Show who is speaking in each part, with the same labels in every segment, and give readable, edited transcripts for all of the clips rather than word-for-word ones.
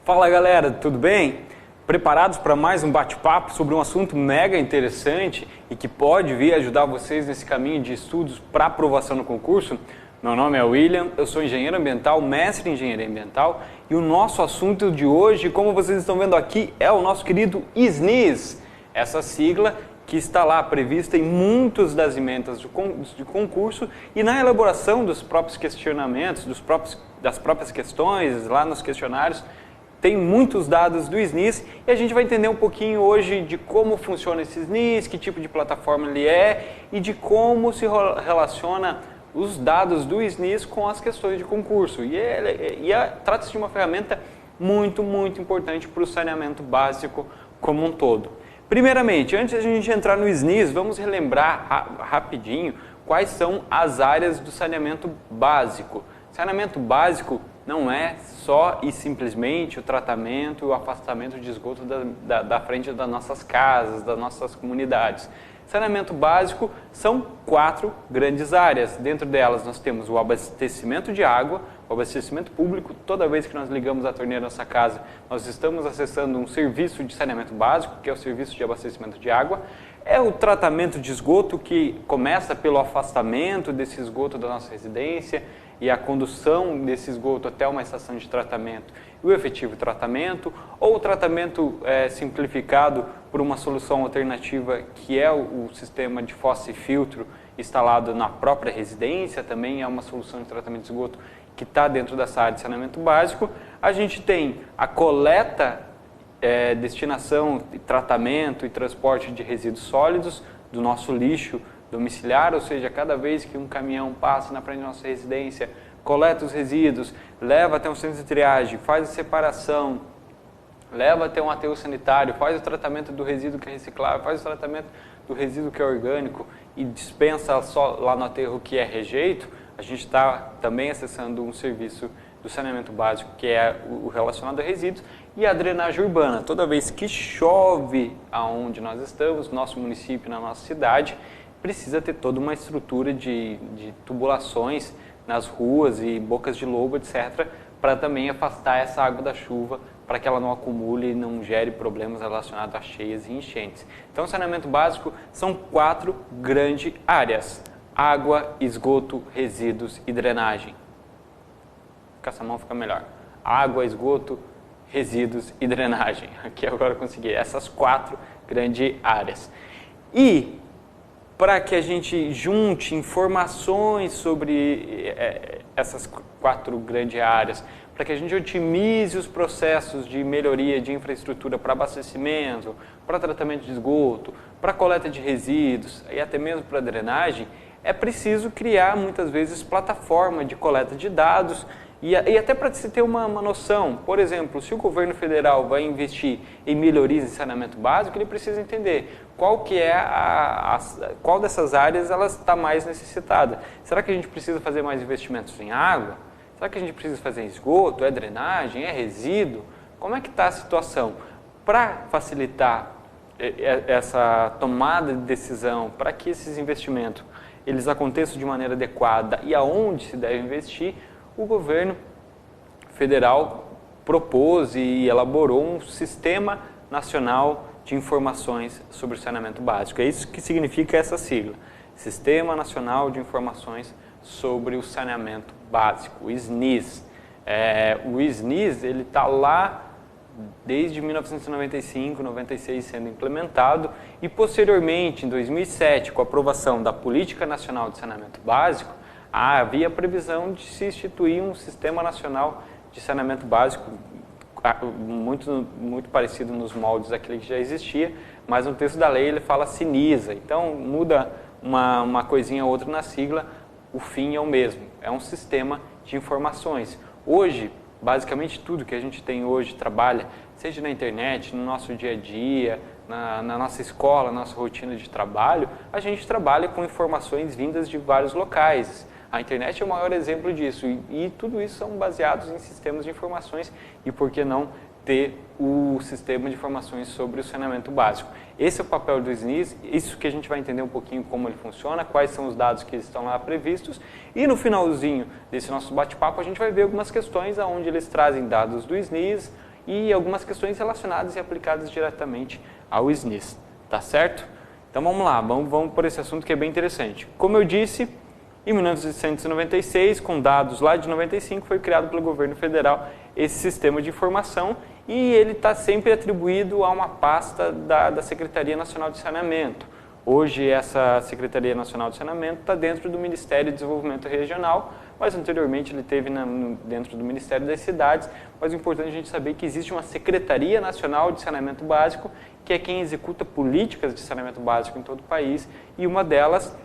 Speaker 1: Fala galera, tudo bem? Preparados para mais um bate-papo sobre um assunto mega interessante e que pode vir ajudar vocês nesse caminho de estudos para aprovação no concurso? Meu nome é William, eu sou engenheiro ambiental, mestre em engenharia ambiental e o nosso assunto de hoje, como vocês estão vendo aqui, é o nosso querido SNIS, essa sigla que está lá prevista em muitas das emendas de concurso e na elaboração dos próprios questionamentos, das próprias questões, lá nos questionários, tem muitos dados do SNIS e a gente vai entender um pouquinho hoje de como funciona esse SNIS, que tipo de plataforma ele é e de como se relaciona os dados do SNIS com as questões de concurso. Trata-se de uma ferramenta muito importante para o saneamento básico como um todo. Primeiramente, antes de a gente entrar no SNIS, vamos relembrar rapidinho quais são as áreas do saneamento básico. Saneamento básico não é só e simplesmente o tratamento e o afastamento de esgoto da frente das nossas casas, das nossas comunidades. Saneamento básico são 4 grandes áreas. Dentro delas nós temos o abastecimento de água, o abastecimento público. Toda vez que nós ligamos a torneira da nossa casa, nós estamos acessando um serviço de saneamento básico, que é o serviço de abastecimento de água. É o tratamento de esgoto, que começa pelo afastamento desse esgoto da nossa residência e a condução desse esgoto até uma estação de tratamento e o efetivo tratamento, ou o tratamento simplificado por uma solução alternativa que é o sistema de fossa e filtro instalado na própria residência, também é uma solução de tratamento de esgoto que está dentro dessa área de saneamento básico. A gente tem a coleta, destinação, tratamento e transporte de resíduos sólidos do nosso lixo domiciliar, ou seja, cada vez que um caminhão passa na frente da nossa residência, coleta os resíduos, leva até um centro de triagem, faz a separação, leva até um aterro sanitário, faz o tratamento do resíduo que é reciclável, faz o tratamento do resíduo que é orgânico e dispensa só lá no aterro que é rejeito. A gente está também acessando um serviço do saneamento básico que é o relacionado a resíduos, e a drenagem urbana. Toda vez que chove aonde nós estamos, no nosso município, na nossa cidade, precisa ter toda uma estrutura de tubulações nas ruas e bocas de lobo, etc., para também afastar essa água da chuva, para que ela não acumule e não gere problemas relacionados a cheias e enchentes. Então, o saneamento básico são 4 grandes áreas: água, esgoto, resíduos e drenagem. Com essa mão fica melhor. Água, esgoto, resíduos e drenagem. Aqui agora eu consegui essas 4 grandes áreas. E para que a gente junte informações sobre essas 4 grandes áreas, para que a gente otimize os processos de melhoria de infraestrutura para abastecimento, para tratamento de esgoto, para coleta de resíduos e até mesmo para drenagem, é preciso criar muitas vezes plataforma de coleta de dados e até para se ter uma noção. Por exemplo, se o governo federal vai investir em melhorias em saneamento básico, ele precisa entender qual dessas áreas ela está mais necessitada. Será que a gente precisa fazer mais investimentos em água? Será que a gente precisa fazer em esgoto? É drenagem? É resíduo? Como é que está a situação? Para facilitar essa tomada de decisão, para que esses investimentos eles aconteçam de maneira adequada e aonde se deve investir, o governo federal propôs e elaborou um sistema nacional de informações sobre o saneamento básico. É isso que significa essa sigla: Sistema Nacional de Informações sobre o Saneamento Básico, o SNIS. O SNIS ele está lá desde 1995, 96 sendo implementado e posteriormente, em 2007, com a aprovação da Política Nacional de Saneamento Básico, havia a previsão de se instituir um Sistema Nacional de Saneamento Básico muito parecido nos moldes daquele que já existia, mas no texto da lei ele fala SINISA, então muda uma coisinha ou outra na sigla, o fim é o mesmo, é um sistema de informações. Hoje, basicamente tudo que a gente tem hoje trabalha, seja na internet, no nosso dia a dia, na nossa escola, na nossa rotina de trabalho, a gente trabalha com informações vindas de vários locais. A internet é o maior exemplo disso e tudo isso são baseados em sistemas de informações e por que não ter o sistema de informações sobre o saneamento básico. Esse é o papel do SNIS, isso que a gente vai entender um pouquinho como ele funciona, quais são os dados que estão lá previstos e no finalzinho desse nosso bate-papo a gente vai ver algumas questões onde eles trazem dados do SNIS e algumas questões relacionadas e aplicadas diretamente ao SNIS, tá certo? Então vamos lá, vamos por esse assunto que é bem interessante. Como eu disse, em 1996, com dados lá de 95, foi criado pelo governo federal esse sistema de informação e ele está sempre atribuído a uma pasta da Secretaria Nacional de Saneamento. Hoje essa Secretaria Nacional de Saneamento está dentro do Ministério do Desenvolvimento Regional, mas anteriormente ele esteve dentro do Ministério das Cidades, mas o importante é a gente saber que existe uma Secretaria Nacional de Saneamento Básico, que é quem executa políticas de saneamento básico em todo o país, e uma delas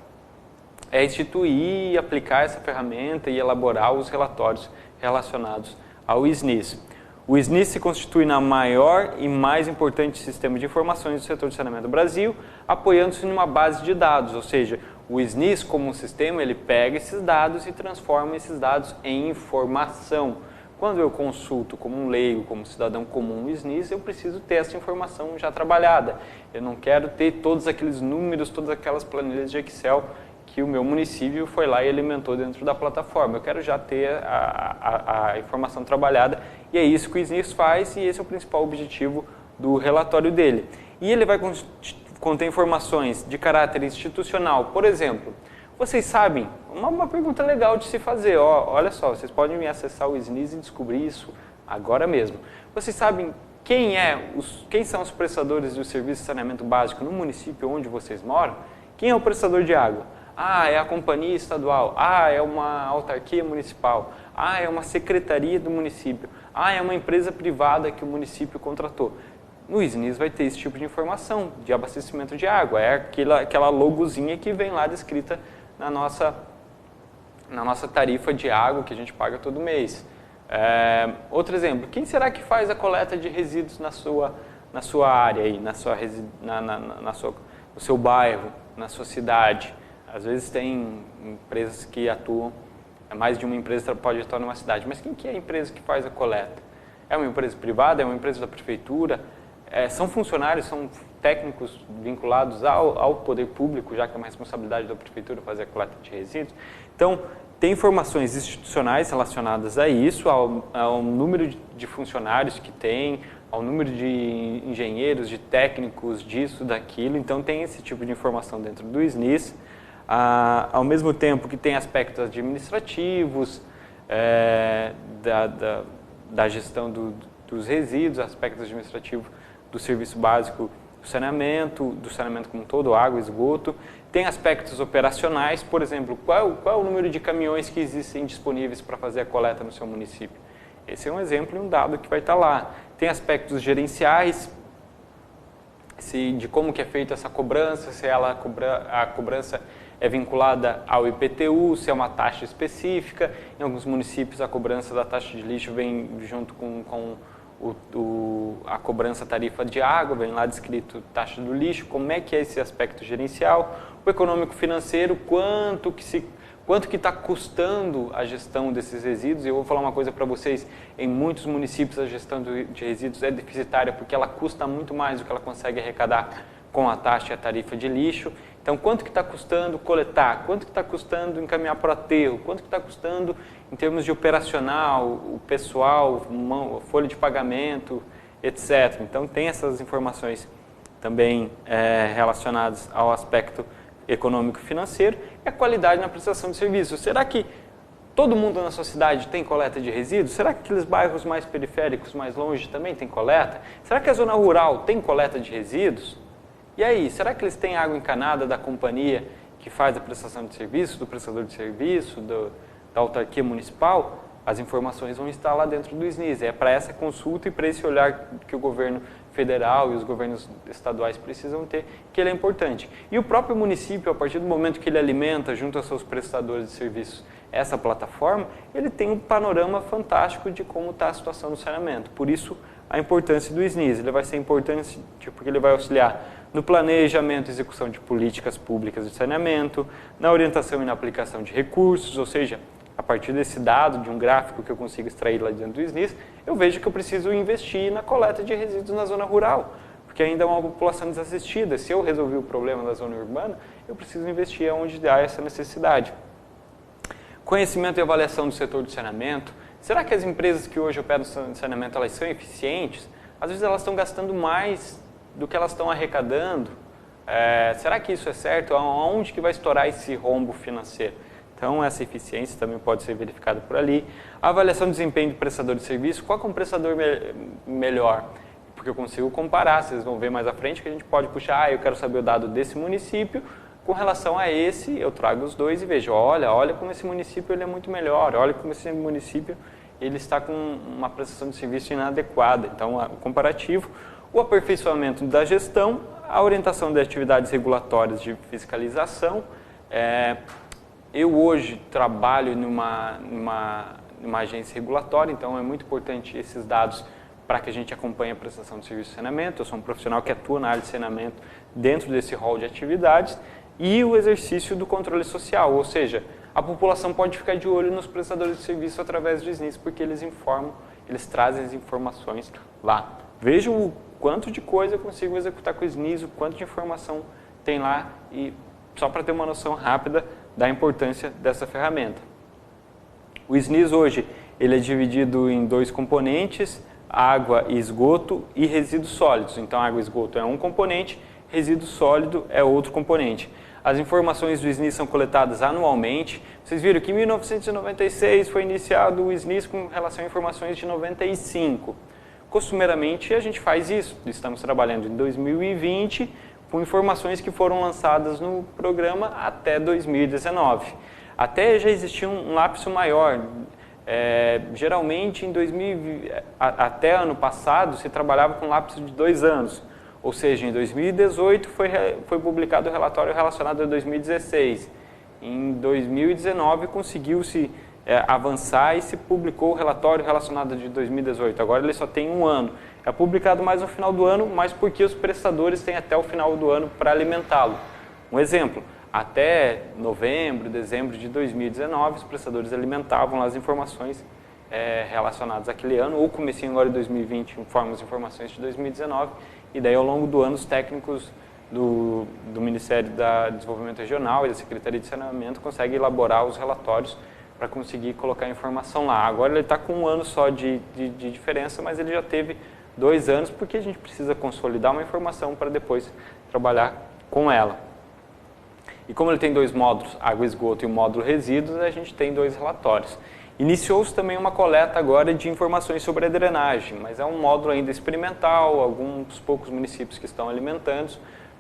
Speaker 1: é instituir e aplicar essa ferramenta e elaborar os relatórios relacionados ao SNIS. O SNIS se constitui na maior e mais importante sistema de informações do setor de saneamento do Brasil, apoiando-se numa base de dados, ou seja, o SNIS como um sistema, ele pega esses dados e transforma esses dados em informação. Quando eu consulto como um leigo, como um cidadão comum o SNIS, eu preciso ter essa informação já trabalhada. Eu não quero ter todos aqueles números, todas aquelas planilhas de Excel que o meu município foi lá e alimentou dentro da plataforma. Eu quero já ter a informação trabalhada e é isso que o SNIS faz e esse é o principal objetivo do relatório dele. E ele vai conter informações de caráter institucional. Por exemplo, vocês sabem, uma pergunta legal de se fazer, olha só, vocês podem acessar o SNIS e descobrir isso agora mesmo. Vocês sabem quem são os prestadores do serviço de saneamento básico no município onde vocês moram? Quem é o prestador de água? Ah, é a companhia estadual. Ah, é uma autarquia municipal. Ah, é uma secretaria do município. Ah, é uma empresa privada que o município contratou. No SNIS vai ter esse tipo de informação de abastecimento de água. É aquela logozinha que vem lá descrita na nossa tarifa de água que a gente paga todo mês. Outro exemplo, quem será que faz a coleta de resíduos na sua área, aí, no seu bairro, na sua cidade? Às vezes tem empresas que atuam, mais de uma empresa pode atuar numa cidade, mas quem que é a empresa que faz a coleta? É uma empresa privada, é uma empresa da prefeitura? São funcionários, são técnicos vinculados ao poder público, já que é uma responsabilidade da prefeitura fazer a coleta de resíduos? Então, tem informações institucionais relacionadas a isso, ao número de funcionários que tem, ao número de engenheiros, de técnicos, disso, daquilo. Então, tem esse tipo de informação dentro do SNIS. Ao mesmo tempo que tem aspectos administrativos, da gestão dos resíduos, aspectos administrativos do serviço básico do saneamento como um todo, água, esgoto. Tem aspectos operacionais, por exemplo, qual é o número de caminhões que existem disponíveis para fazer a coleta no seu município? Esse é um exemplo e um dado que vai estar lá. Tem aspectos gerenciais, de como que é feita essa cobrança, se a cobrança é vinculada ao IPTU, se é uma taxa específica. Em alguns municípios a cobrança da taxa de lixo vem junto com a cobrança tarifa de água, vem lá descrito taxa do lixo, como é que é esse aspecto gerencial. O econômico financeiro, quanto que está custando a gestão desses resíduos. E eu vou falar uma coisa para vocês, em muitos municípios a gestão de resíduos é deficitária porque ela custa muito mais do que ela consegue arrecadar com a taxa e a tarifa de lixo. Então, quanto que está custando coletar? Quanto que está custando encaminhar para o aterro? Quanto que está custando em termos de operacional, o pessoal, folha de pagamento, etc. Então, tem essas informações também relacionadas ao aspecto econômico e financeiro e a qualidade na prestação de serviço. Será que todo mundo na sua cidade tem coleta de resíduos? Será que aqueles bairros mais periféricos, mais longe, também tem coleta? Será que a zona rural tem coleta de resíduos? E aí, será que eles têm água encanada da companhia que faz a prestação de serviço, do prestador de serviço, da autarquia municipal? As informações vão estar lá dentro do SNIS. É para essa consulta e para esse olhar que o governo federal e os governos estaduais precisam ter, que ele é importante. E o próprio município, a partir do momento que ele alimenta, junto aos seus prestadores de serviços, essa plataforma, ele tem um panorama fantástico de como está a situação do saneamento. Por isso, a importância do SNIS. Ele vai ser importante porque ele vai auxiliar no planejamento e execução de políticas públicas de saneamento, na orientação e na aplicação de recursos, ou seja, a partir desse dado, de um gráfico que eu consigo extrair lá dentro do SNIS, eu vejo que eu preciso investir na coleta de resíduos na zona rural, porque ainda é uma população desassistida. Se eu resolver o problema da zona urbana, eu preciso investir onde há essa necessidade. Conhecimento e avaliação do setor de saneamento, será que as empresas que hoje operam saneamento, elas são eficientes? Às vezes elas estão gastando mais do que elas estão arrecadando. Será que isso é certo? Aonde que vai estourar esse rombo financeiro? Então, essa eficiência também pode ser verificada por ali. A avaliação de desempenho do prestador de serviço, qual que é um prestador melhor? Porque eu consigo comparar, vocês vão ver mais à frente que a gente pode puxar, eu quero saber o dado desse município, com relação a esse, eu trago os dois e vejo, olha como esse município ele é muito melhor, olha como esse município ele está com uma prestação de serviço inadequada. Então, o comparativo, o aperfeiçoamento da gestão, a orientação de atividades regulatórias de fiscalização. Eu hoje trabalho numa agência regulatória, então é muito importante esses dados para que a gente acompanhe a prestação de serviço de saneamento. Eu sou um profissional que atua na área de saneamento dentro desse rol de atividades e o exercício do controle social, ou seja, a população pode ficar de olho nos prestadores de serviço através do SNIS, porque eles informam, eles trazem as informações lá. Veja o quanto de coisa eu consigo executar com o SNIS, o quanto de informação tem lá, e só para ter uma noção rápida da importância dessa ferramenta. O SNIS hoje ele é dividido em dois componentes, água e esgoto e resíduos sólidos. Então, água e esgoto é um componente, resíduo sólido é outro componente. As informações do SNIS são coletadas anualmente. Vocês viram que em 1996 foi iniciado o SNIS com relação a informações de 95. Costumeiramente a gente faz isso. Estamos trabalhando em 2020 com informações que foram lançadas no programa até 2019. Até já existia um lapso maior. Geralmente, até ano passado, se trabalhava com lapso de 2 anos. Ou seja, em 2018 foi publicado o relatório relacionado a 2016. Em 2019 conseguiu-se avançar e se publicou o relatório relacionado de 2018. Agora ele só tem 1 ano. É publicado mais no final do ano, mas porque os prestadores têm até o final do ano para alimentá-lo. Um exemplo, até novembro, dezembro de 2019, os prestadores alimentavam as informações relacionadas àquele ano, ou comecinho agora de 2020, informam as informações de 2019, e daí ao longo do ano os técnicos do Ministério da Desenvolvimento Regional e da Secretaria de Saneamento conseguem elaborar os relatórios para conseguir colocar a informação lá. Agora ele está com 1 ano só de diferença, mas ele já teve 2 anos, porque a gente precisa consolidar uma informação para depois trabalhar com ela. E como ele tem 2 módulos, água e esgoto, e o módulo resíduos, a gente tem 2 relatórios. Iniciou-se também uma coleta agora de informações sobre a drenagem, mas é um módulo ainda experimental, alguns poucos municípios que estão alimentando,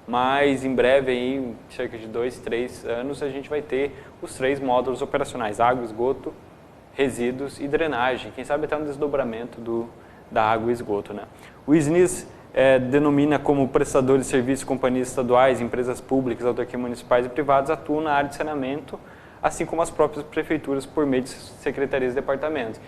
Speaker 1: mas em breve, aí, cerca de 2, 3 anos, a gente vai ter os 3 módulos operacionais, água, esgoto, resíduos e drenagem. Quem sabe até um desdobramento da água e esgoto, né? O SNIS denomina como prestadores de serviços companhias estaduais, empresas públicas, autarquias municipais e privadas atuam na área de saneamento, assim como as próprias prefeituras por meio de secretarias e departamentos.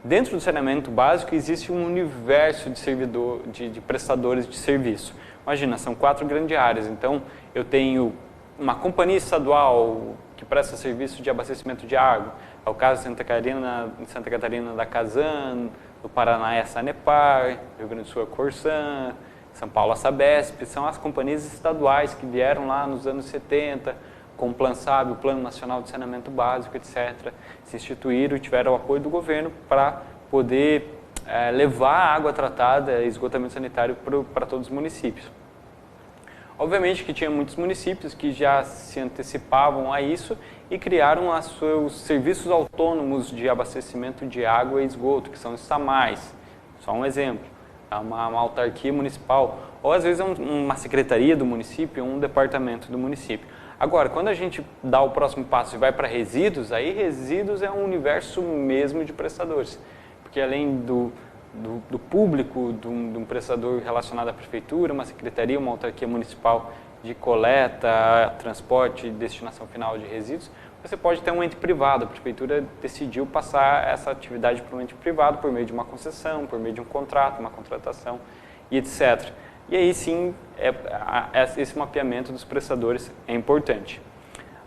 Speaker 1: Dentro do saneamento básico existe um universo de prestadores de serviço. Imagina, são 4 grandes áreas, então eu tenho uma companhia estadual que presta serviço de abastecimento de água, é o caso de Santa Catarina da Casan, no Paraná é a Sanepar, Rio Grande do Sul é a Corsan, São Paulo a Sabesp, são as companhias estaduais que vieram lá nos anos 70, com o Plan SAB, o Plano Nacional de Saneamento Básico, etc., se instituíram e tiveram o apoio do governo para poder levar a água tratada e esgotamento sanitário para todos os municípios. Obviamente que tinha muitos municípios que já se antecipavam a isso e criaram os seus serviços autônomos de abastecimento de água e esgoto, que são os SAMAIs. Só um exemplo, uma autarquia municipal, ou às vezes uma secretaria do município, ou um departamento do município. Agora, quando a gente dá o próximo passo e vai para resíduos, aí resíduos é um universo mesmo de prestadores, porque além do público, de um prestador relacionado à prefeitura, uma secretaria, uma autarquia municipal de coleta, transporte e destinação final de resíduos, você pode ter um ente privado. A prefeitura decidiu passar essa atividade para um ente privado por meio de uma concessão, por meio de um contrato, uma contratação e etc. E aí sim, esse mapeamento dos prestadores é importante.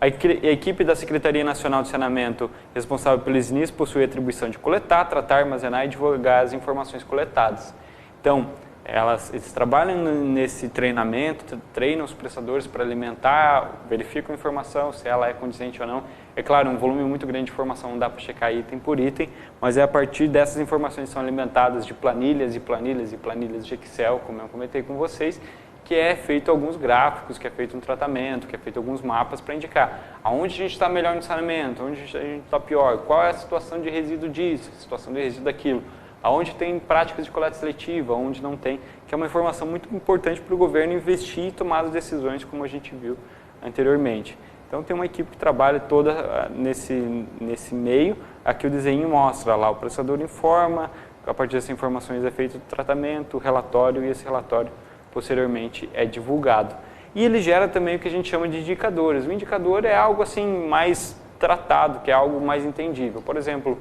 Speaker 1: A equipe da Secretaria Nacional de Saneamento responsável pelo SNIS possui a atribuição de coletar, tratar, armazenar e divulgar as informações coletadas. Então, Eles trabalham nesse treinamento, treinam os prestadores para alimentar, verificam a informação, se ela é condizente ou não. É claro, um volume muito grande de informação, não dá para checar item por item, mas é a partir dessas informações que são alimentadas de planilhas e planilhas e planilhas de Excel, como eu comentei com vocês, que é feito alguns gráficos, que é feito um tratamento, que é feito alguns mapas para indicar aonde a gente está melhor no saneamento, onde a gente está pior, qual é a situação de resíduo disso, a situação de resíduo daquilo. Aonde tem práticas de coleta seletiva, onde não tem, que é uma informação muito importante para o governo investir e tomar as decisões, como a gente viu anteriormente. Então tem uma equipe que trabalha toda nesse meio. Aqui o desenho mostra lá, o prestador informa, a partir dessas informações é feito o tratamento, o relatório, e esse relatório posteriormente é divulgado. E ele gera também o que a gente chama de indicadores. O indicador é algo assim mais tratado, que é algo mais entendível. Por exemplo,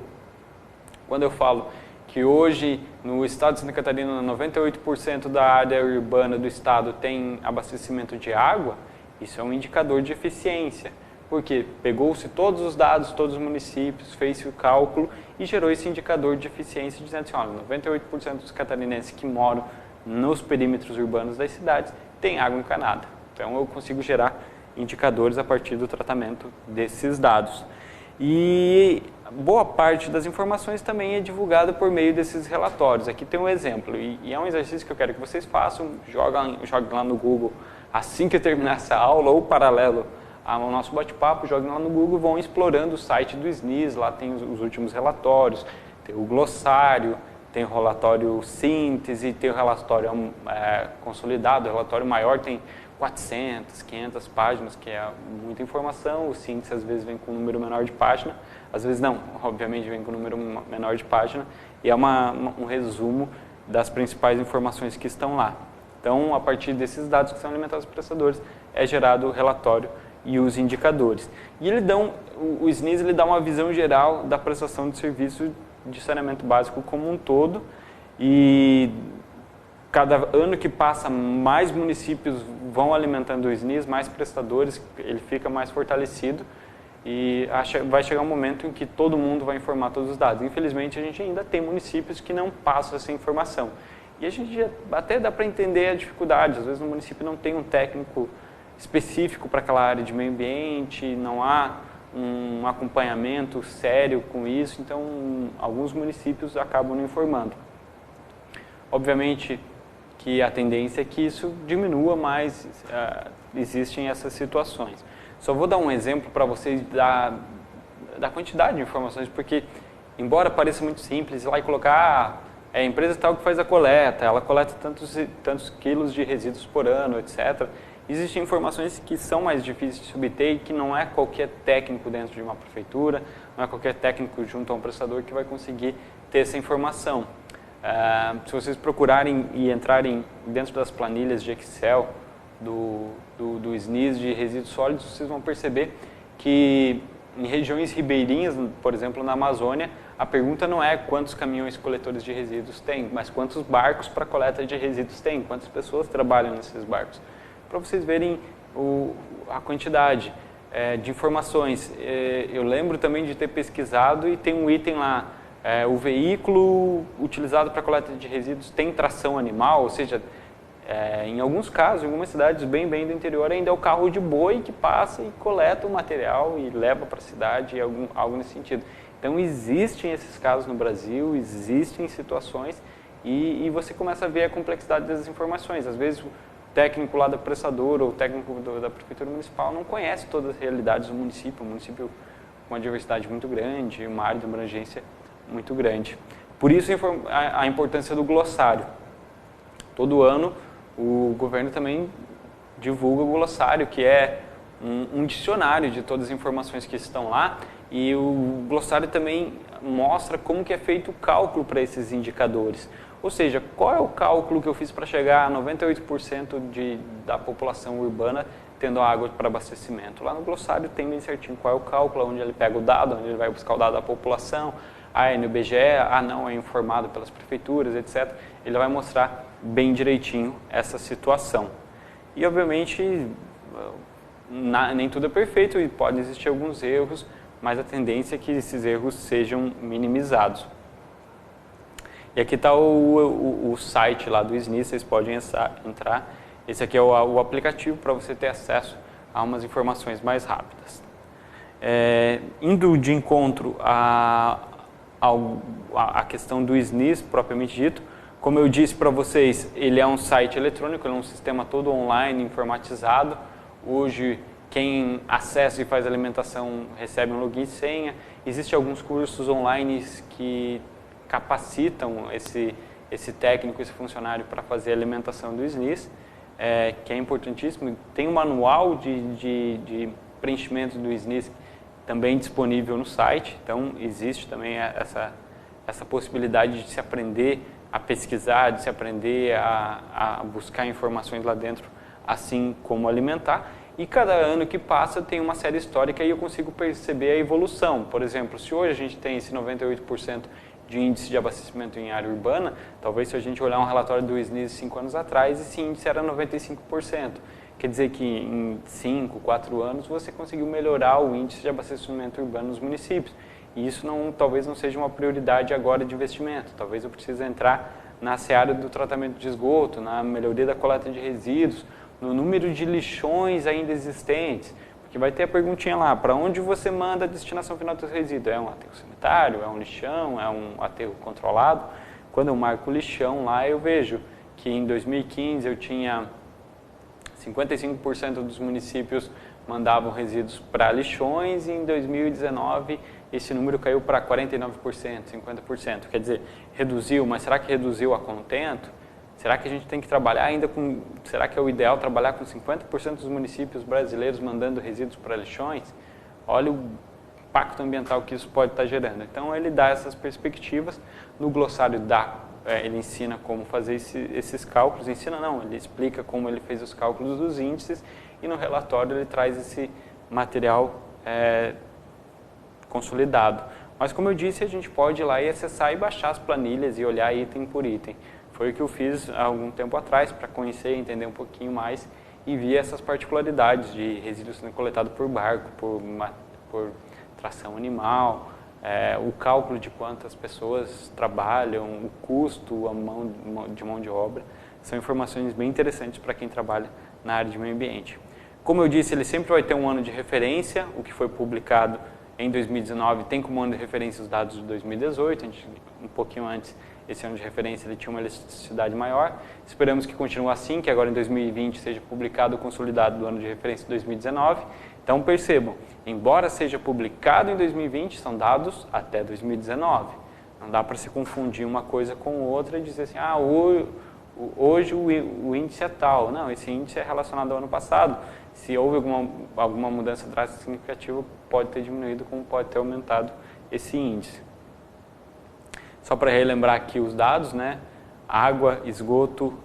Speaker 1: quando eu falo que hoje no estado de Santa Catarina 98% da área urbana do estado tem abastecimento de água, isso é um indicador de eficiência, porque pegou-se todos os dados, todos os municípios, fez-se o cálculo e gerou esse indicador de eficiência dizendo assim, olha, 98% dos catarinenses que moram nos perímetros urbanos das cidades têm água encanada. Então eu consigo gerar indicadores a partir do tratamento desses dados. E boa parte das informações também é divulgada por meio desses relatórios. Aqui tem um exemplo, e é um exercício que eu quero que vocês façam, joguem lá no Google assim que terminar essa aula, ou paralelo ao nosso bate-papo, joguem lá no Google, vão explorando o site do SNIS, lá tem os últimos relatórios, tem o glossário, tem o relatório síntese, tem o relatório consolidado, o relatório maior tem 400, 500 páginas, que é muita informação. O síntese às vezes vem com um número menor de página, às vezes não, obviamente vem com um número menor de página, e é um resumo das principais informações que estão lá. Então, a partir desses dados que são alimentados pelos prestadores, é gerado o relatório e os indicadores. E o SNIS ele dá uma visão geral da prestação de serviço de saneamento básico como um todo, e cada ano que passa, mais municípios vão alimentando o SNIS, mais prestadores, ele fica mais fortalecido e vai chegar um momento em que todo mundo vai informar todos os dados. Infelizmente, a gente ainda tem municípios que não passam essa informação. E a gente até dá para entender a dificuldade. Às vezes, no município não tem um técnico específico para aquela área de meio ambiente, não há um acompanhamento sério com isso, então alguns municípios acabam não informando. Obviamente, que a tendência é que isso diminua, mas existem essas situações. Só vou dar um exemplo para vocês da quantidade de informações, porque, embora pareça muito simples, ir lá e colocar a empresa tal que faz a coleta, ela coleta tantos quilos de resíduos por ano, etc. Existem informações que são mais difíceis de se obter e que não é qualquer técnico dentro de uma prefeitura, não é qualquer técnico junto a um prestador que vai conseguir ter essa informação. Se vocês procurarem e entrarem dentro das planilhas de Excel do SNIS de resíduos sólidos, vocês vão perceber que em regiões ribeirinhas, por exemplo, na Amazônia, a pergunta não é quantos caminhões coletores de resíduos tem, mas quantos barcos para coleta de resíduos tem, quantas pessoas trabalham nesses barcos. Para vocês verem a quantidade de informações. Eu lembro também de ter pesquisado e tem um item lá, o veículo utilizado para coleta de resíduos tem tração animal, ou seja, em alguns casos, em algumas cidades bem do interior, ainda é o carro de boi que passa e coleta o material e leva para a cidade, algo nesse sentido. Então, existem esses casos no Brasil, existem situações e você começa a ver a complexidade das informações. Às vezes, o técnico lá da prestadora ou o técnico da prefeitura municipal não conhece todas as realidades do município, um município com uma diversidade muito grande, uma área de abrangência muito grande. Por isso a importância do glossário. Todo ano o governo também divulga o glossário, que é um dicionário de todas as informações que estão lá, e o glossário também mostra como que é feito o cálculo para esses indicadores. Ou seja, qual é o cálculo que eu fiz para chegar a 98% da população urbana tendo água para abastecimento. Lá no glossário tem bem certinho qual é o cálculo, onde ele pega o dado, onde ele vai buscar o dado da população, no IBGE, não é informado pelas prefeituras, etc. Ele vai mostrar bem direitinho essa situação. E, obviamente, nem tudo é perfeito e podem existir alguns erros, mas a tendência é que esses erros sejam minimizados. E aqui está o site lá do SNIS, vocês podem entrar. Esse aqui é o aplicativo para você ter acesso a umas informações mais rápidas. Indo de encontro à questão do SNIS, propriamente dito, como eu disse para vocês, ele é um site eletrônico, ele é um sistema todo online, informatizado. Hoje, quem acessa e faz alimentação recebe um login e senha. Existem alguns cursos online que capacitam esse técnico, esse funcionário para fazer a alimentação do SNIS, que é importantíssimo. Tem um manual de preenchimento do SNIS também disponível no site, então existe também essa possibilidade de se aprender a pesquisar, de se aprender a buscar informações lá dentro, assim como alimentar. E cada ano que passa tem uma série histórica e eu consigo perceber a evolução. Por exemplo, se hoje a gente tem esse 98% de índice de abastecimento em área urbana, talvez se a gente olhar um relatório do SNIS 5 anos atrás, esse índice era 95%. Quer dizer que em 5, 4 anos você conseguiu melhorar o índice de abastecimento urbano nos municípios. E isso talvez não seja uma prioridade agora de investimento. Talvez eu precise entrar na seara do tratamento de esgoto, na melhoria da coleta de resíduos, no número de lixões ainda existentes. Porque vai ter a perguntinha lá, para onde você manda a destinação final dos resíduos? É um aterro sanitário, é um lixão, é um aterro controlado? Quando eu marco o lixão lá, eu vejo que em 2015 eu tinha 55% dos municípios mandavam resíduos para lixões e em 2019 esse número caiu para 49%, 50%. Quer dizer, reduziu, mas será que reduziu a contento? Será que a gente tem que trabalhar ainda com... Será que é o ideal trabalhar com 50% dos municípios brasileiros mandando resíduos para lixões? Olha o impacto ambiental que isso pode estar gerando. Então ele dá essas perspectivas. No glossário ele ensina como fazer esses cálculos. Ensina não, ele explica como ele fez os cálculos dos índices e no relatório ele traz esse material consolidado. Mas como eu disse, a gente pode ir lá e acessar e baixar as planilhas e olhar item por item. Foi o que eu fiz há algum tempo atrás para conhecer e entender um pouquinho mais e ver essas particularidades de resíduos sendo coletados por barco, por tração animal, o cálculo de quantas pessoas trabalham, o custo, a mão de obra. São informações bem interessantes para quem trabalha na área de meio ambiente. Como eu disse, ele sempre vai ter um ano de referência, o que foi publicado em 2019 tem como ano de referência os dados de 2018, um pouquinho antes, esse ano de referência ele tinha uma elasticidade maior. Esperamos que continue assim, que agora em 2020 seja publicado o consolidado do ano de referência de 2019. Então percebam, embora seja publicado em 2020, são dados até 2019. Não dá para se confundir uma coisa com outra e dizer assim, hoje o índice é tal. Não, esse índice é relacionado ao ano passado. Se houve alguma mudança drástica significativa, pode ter diminuído, como pode ter aumentado esse índice. Só para relembrar aqui os dados, né? Água, esgoto,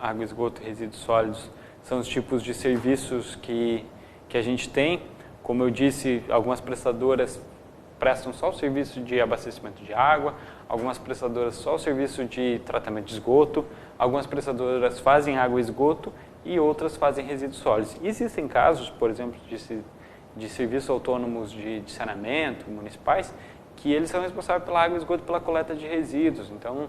Speaker 1: resíduos sólidos, são os tipos de serviços que a gente tem. Como eu disse, algumas prestadoras prestam só o serviço de abastecimento de água, algumas prestadoras só o serviço de tratamento de esgoto, algumas prestadoras fazem água e esgoto e outras fazem resíduos sólidos. E existem casos, por exemplo, de serviços autônomos de saneamento municipais, que eles são responsáveis pela água e esgoto, pela coleta de resíduos. Então,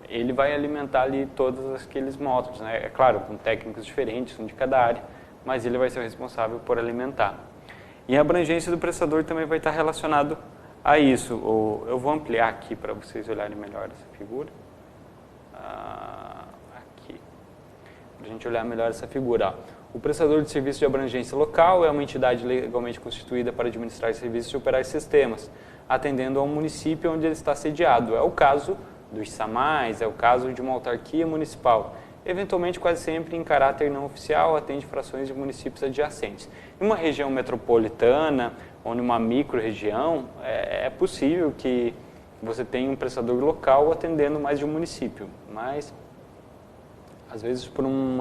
Speaker 1: ele vai alimentar ali todos aqueles módulos, né? É claro, com técnicos diferentes, um de cada área, mas ele vai ser o responsável por alimentar. E a abrangência do prestador também vai estar relacionado a isso. Eu vou ampliar aqui para vocês olharem melhor essa figura. Aqui, para a gente olhar melhor essa figura. O prestador de serviço de abrangência local é uma entidade legalmente constituída para administrar serviços e operar sistemas, atendendo ao município onde ele está sediado. É o caso dos SAMAIs, é o caso de uma autarquia municipal. Eventualmente, quase sempre em caráter não oficial, atende frações de municípios adjacentes. Em uma região metropolitana ou numa micro-região, é possível que você tenha um prestador local atendendo mais de um município, mas às vezes por um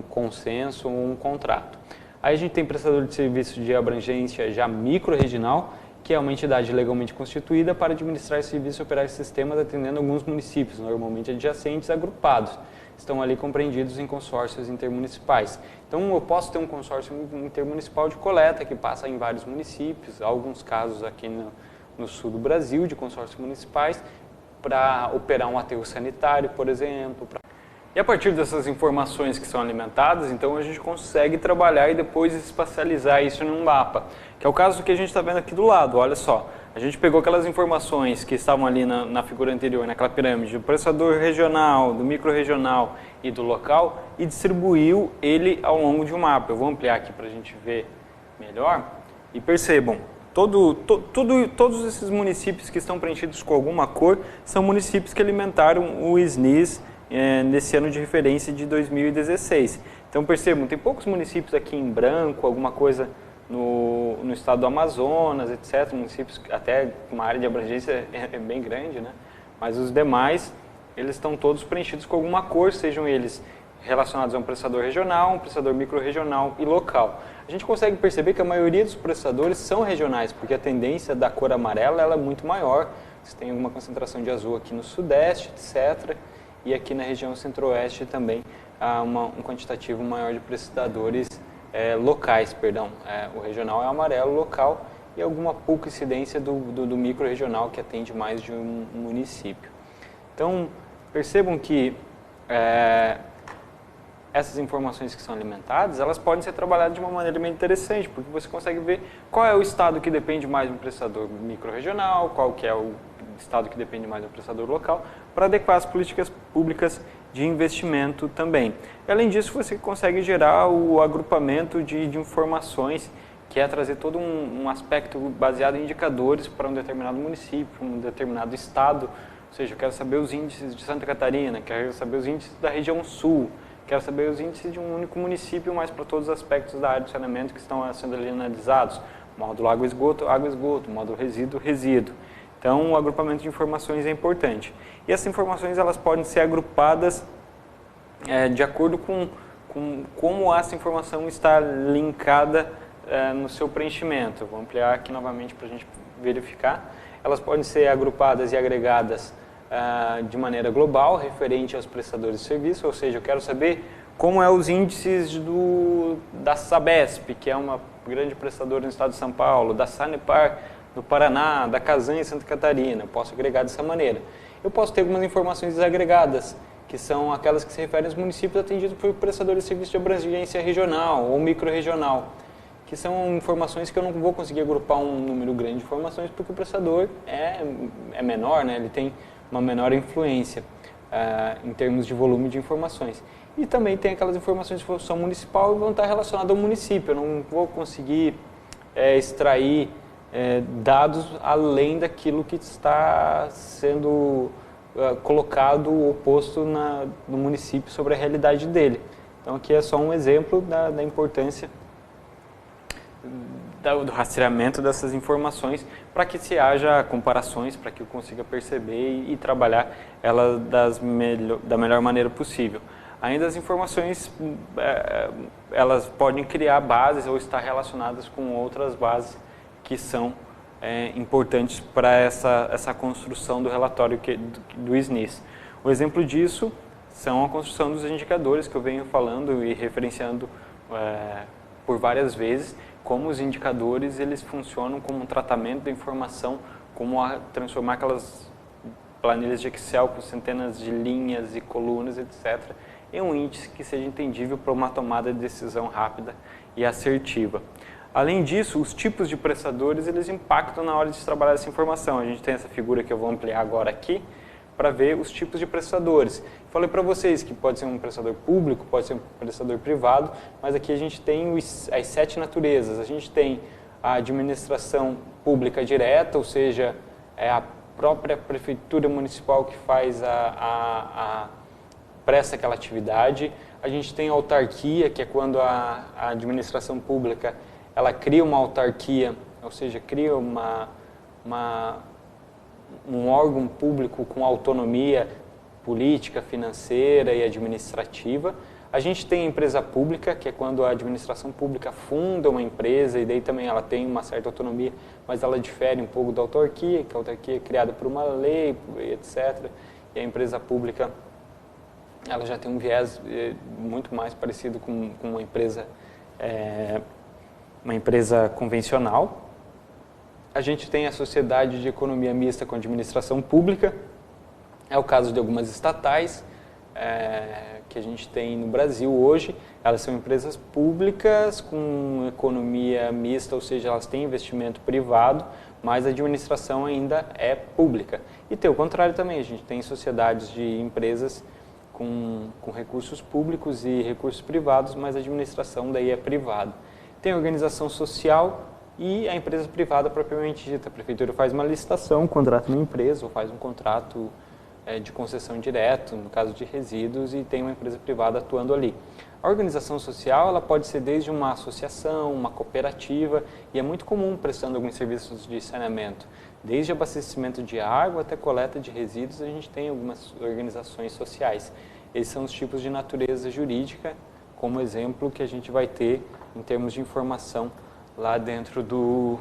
Speaker 1: consenso ou um contrato. Aí a gente tem prestador de serviço de abrangência já micro-regional, que é uma entidade legalmente constituída para administrar serviços e operar sistemas atendendo alguns municípios, normalmente adjacentes, agrupados. Estão ali compreendidos em consórcios intermunicipais. Então, eu posso ter um consórcio intermunicipal de coleta que passa em vários municípios, há alguns casos aqui no sul do Brasil de consórcios municipais, para operar um aterro sanitário, por exemplo. E a partir dessas informações que são alimentadas, então a gente consegue trabalhar e depois espacializar isso num mapa, que é o caso que a gente está vendo aqui do lado. Olha só, a gente pegou aquelas informações que estavam ali na figura anterior, naquela pirâmide, do processador regional, do micro-regional e do local, e distribuiu ele ao longo de um mapa. Eu vou ampliar aqui para a gente ver melhor. E percebam, todos esses municípios que estão preenchidos com alguma cor são municípios que alimentaram o SNIS nesse ano de referência de 2016. Então percebam, tem poucos municípios aqui em branco, alguma coisa no estado do Amazonas, etc. Municípios até com uma área de abrangência bem grande, né? Mas os demais, eles estão todos preenchidos com alguma cor, sejam eles relacionados a um processador regional, um processador micro-regional e local. A gente consegue perceber que a maioria dos processadores são regionais, porque a tendência da cor amarela ela é muito maior. Você tem alguma concentração de azul aqui no sudeste, etc. E aqui na região centro-oeste também há um quantitativo maior de processadores locais, perdão. O regional é amarelo, local, e alguma pouca incidência do micro-regional, que atende mais de um município. Então, percebam que essas informações que são alimentadas, elas podem ser trabalhadas de uma maneira bem interessante, porque você consegue ver qual é o estado que depende mais do processador micro-regional, qual que é o estado que depende mais do processador local, para adequar as políticas públicas de investimento também. E, além disso, você consegue gerar o agrupamento de informações, que é trazer todo um aspecto baseado em indicadores para um determinado município, um determinado estado. Ou seja, eu quero saber os índices de Santa Catarina, quero saber os índices da região sul, quero saber os índices de um único município, mas para todos os aspectos da área de saneamento que estão sendo ali analisados. Módulo água-esgoto, água-esgoto, módulo resíduo, resíduo. Então, o agrupamento de informações é importante. E essas informações elas podem ser agrupadas de acordo com como essa informação está linkada no seu preenchimento. Eu vou ampliar aqui novamente para a gente verificar. Elas podem ser agrupadas e agregadas de maneira global, referente aos prestadores de serviço, ou seja, eu quero saber como é os índices da Sabesp, que é uma grande prestadora no estado de São Paulo, da Sanepar no Paraná, da Casan em Santa Catarina. Eu posso agregar dessa maneira. Eu posso ter algumas informações desagregadas, que são aquelas que se referem aos municípios atendidos por prestadores de serviço de abrangência regional ou micro-regional, que são informações que eu não vou conseguir agrupar um número grande de informações, porque o prestador é menor, né? Ele tem uma menor influência em termos de volume de informações. E também tem aquelas informações de função municipal e vão estar relacionadas ao município. Eu não vou conseguir extrair dados além daquilo que está sendo colocado ou posto no município sobre a realidade dele. Então aqui é só um exemplo da importância do rastreamento dessas informações para que se haja comparações, para que eu consiga perceber e trabalhar ela da melhor maneira possível. Ainda as informações, elas podem criar bases ou estar relacionadas com outras bases que são importantes para essa construção do relatório do SNIS. O exemplo disso são a construção dos indicadores que eu venho falando e referenciando por várias vezes, como os indicadores eles funcionam como um tratamento da informação, como transformar aquelas planilhas de Excel com centenas de linhas e colunas, etc., em um índice que seja entendível para uma tomada de decisão rápida e assertiva. Além disso, os tipos de prestadores eles impactam na hora de trabalhar essa informação. A gente tem essa figura que eu vou ampliar agora aqui, para ver os tipos de prestadores. Falei para vocês que pode ser um prestador público, pode ser um prestador privado, mas aqui a gente tem as 7 naturezas. A gente tem a administração pública direta, ou seja, é a própria prefeitura municipal que faz presta aquela atividade. A gente tem a autarquia, que é quando a administração pública ela cria uma autarquia, ou seja, cria um órgão público com autonomia política, financeira e administrativa. A gente tem a empresa pública, que é quando a administração pública funda uma empresa e daí também ela tem uma certa autonomia, mas ela difere um pouco da autarquia, que a autarquia é criada por uma lei, etc. E a empresa pública ela já tem um viés muito mais parecido com uma empresa convencional. A gente tem a sociedade de economia mista com administração pública, É o caso de algumas estatais que a gente tem no Brasil hoje. Elas são empresas públicas com economia mista, ou seja, elas têm investimento privado, mas a administração ainda é pública. E tem o contrário também, a gente tem sociedades de empresas com recursos públicos e recursos privados, mas a administração daí é privada. Tem a organização social e a empresa privada propriamente dita. A prefeitura faz uma licitação, contrata uma empresa ou faz um contrato de concessão direto, no caso de resíduos, e tem uma empresa privada atuando ali. A organização social ela pode ser desde uma associação, uma cooperativa, e é muito comum prestando alguns serviços de saneamento. Desde abastecimento de água até coleta de resíduos, a gente tem algumas organizações sociais. Esses são os tipos de natureza jurídica, como exemplo, que a gente vai ter em termos de informação lá dentro do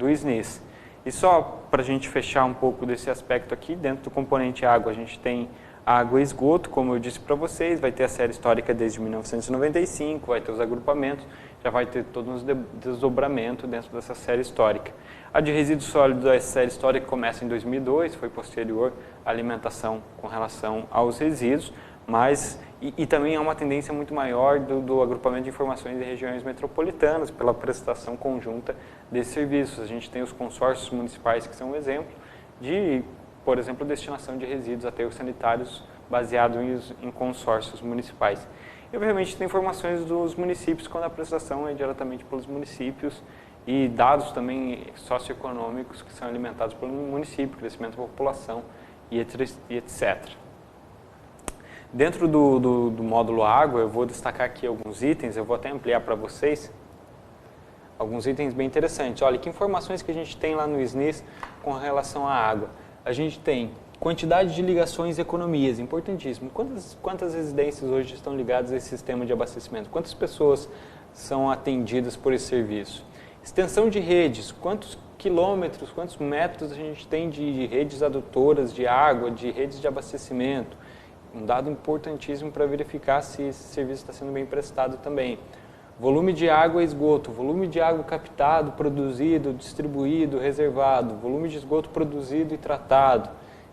Speaker 1: SNIS. E só para a gente fechar um pouco desse aspecto aqui, dentro do componente água, a gente tem água e esgoto, como eu disse para vocês, vai ter a série histórica desde 1995, vai ter os agrupamentos, já vai ter todo um desdobramento dentro dessa série histórica. A de resíduos sólidos, a série histórica começa em 2002, foi posterior à alimentação com relação aos resíduos, mas e também há uma tendência muito maior do agrupamento de informações em regiões metropolitanas pela prestação conjunta desses serviços. A gente tem os consórcios municipais que são um exemplo de, por exemplo, destinação de resíduos, aterros sanitários baseado em consórcios municipais. E, obviamente, tem informações dos municípios quando a prestação é diretamente pelos municípios e dados também socioeconômicos que são alimentados pelo município, crescimento da população e etc. Dentro do módulo água, eu vou destacar aqui alguns itens, eu vou até ampliar para vocês, alguns itens bem interessantes. Olha, que informações que a gente tem lá no SNIS com relação à água. A gente tem quantidade de ligações e economias, importantíssimo. Quantas residências hoje estão ligadas a esse sistema de abastecimento? Quantas pessoas são atendidas por esse serviço? Extensão de redes, quantos quilômetros, quantos metros a gente tem de redes adutoras de água, de redes de abastecimento? Um dado importantíssimo para verificar se esse serviço está sendo bem prestado também. Volume de água e esgoto, volume de água captado, produzido, distribuído, reservado, volume de esgoto produzido e tratado,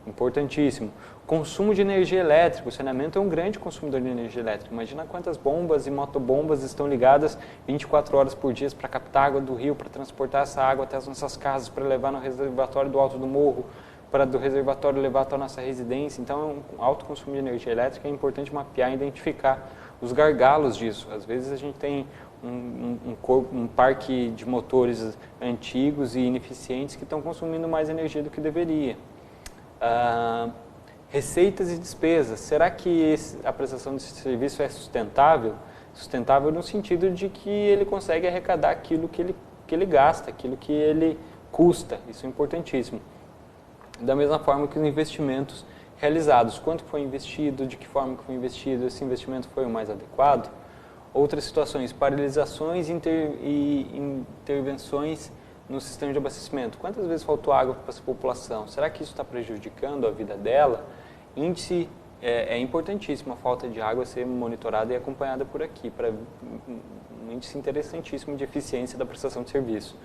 Speaker 1: importantíssimo. Consumo de energia elétrica, o saneamento é um grande consumidor de energia elétrica. Imagina quantas bombas e motobombas estão ligadas 24 horas por dia para captar água do rio, para transportar essa água até as nossas casas, para levar no reservatório do Alto do Morro, para do reservatório levar até a nossa residência. Então, um alto consumo de energia elétrica é importante mapear e identificar os gargalos disso. Às vezes a gente tem um parque de motores antigos e ineficientes que estão consumindo mais energia do que deveria. Receitas e despesas. Será que a prestação desse serviço é sustentável? Sustentável no sentido de que ele consegue arrecadar aquilo que ele gasta, aquilo que ele custa. Isso é importantíssimo. Da mesma forma que os investimentos realizados, quanto foi investido, de que forma que foi investido, esse investimento foi o mais adequado. Outras situações, paralisações e intervenções no sistema de abastecimento. Quantas vezes faltou água para essa população? Será que isso está prejudicando a vida dela? Índice é importantíssimo, a falta de água ser monitorada e acompanhada por aqui, para um índice interessantíssimo de eficiência da prestação de serviço.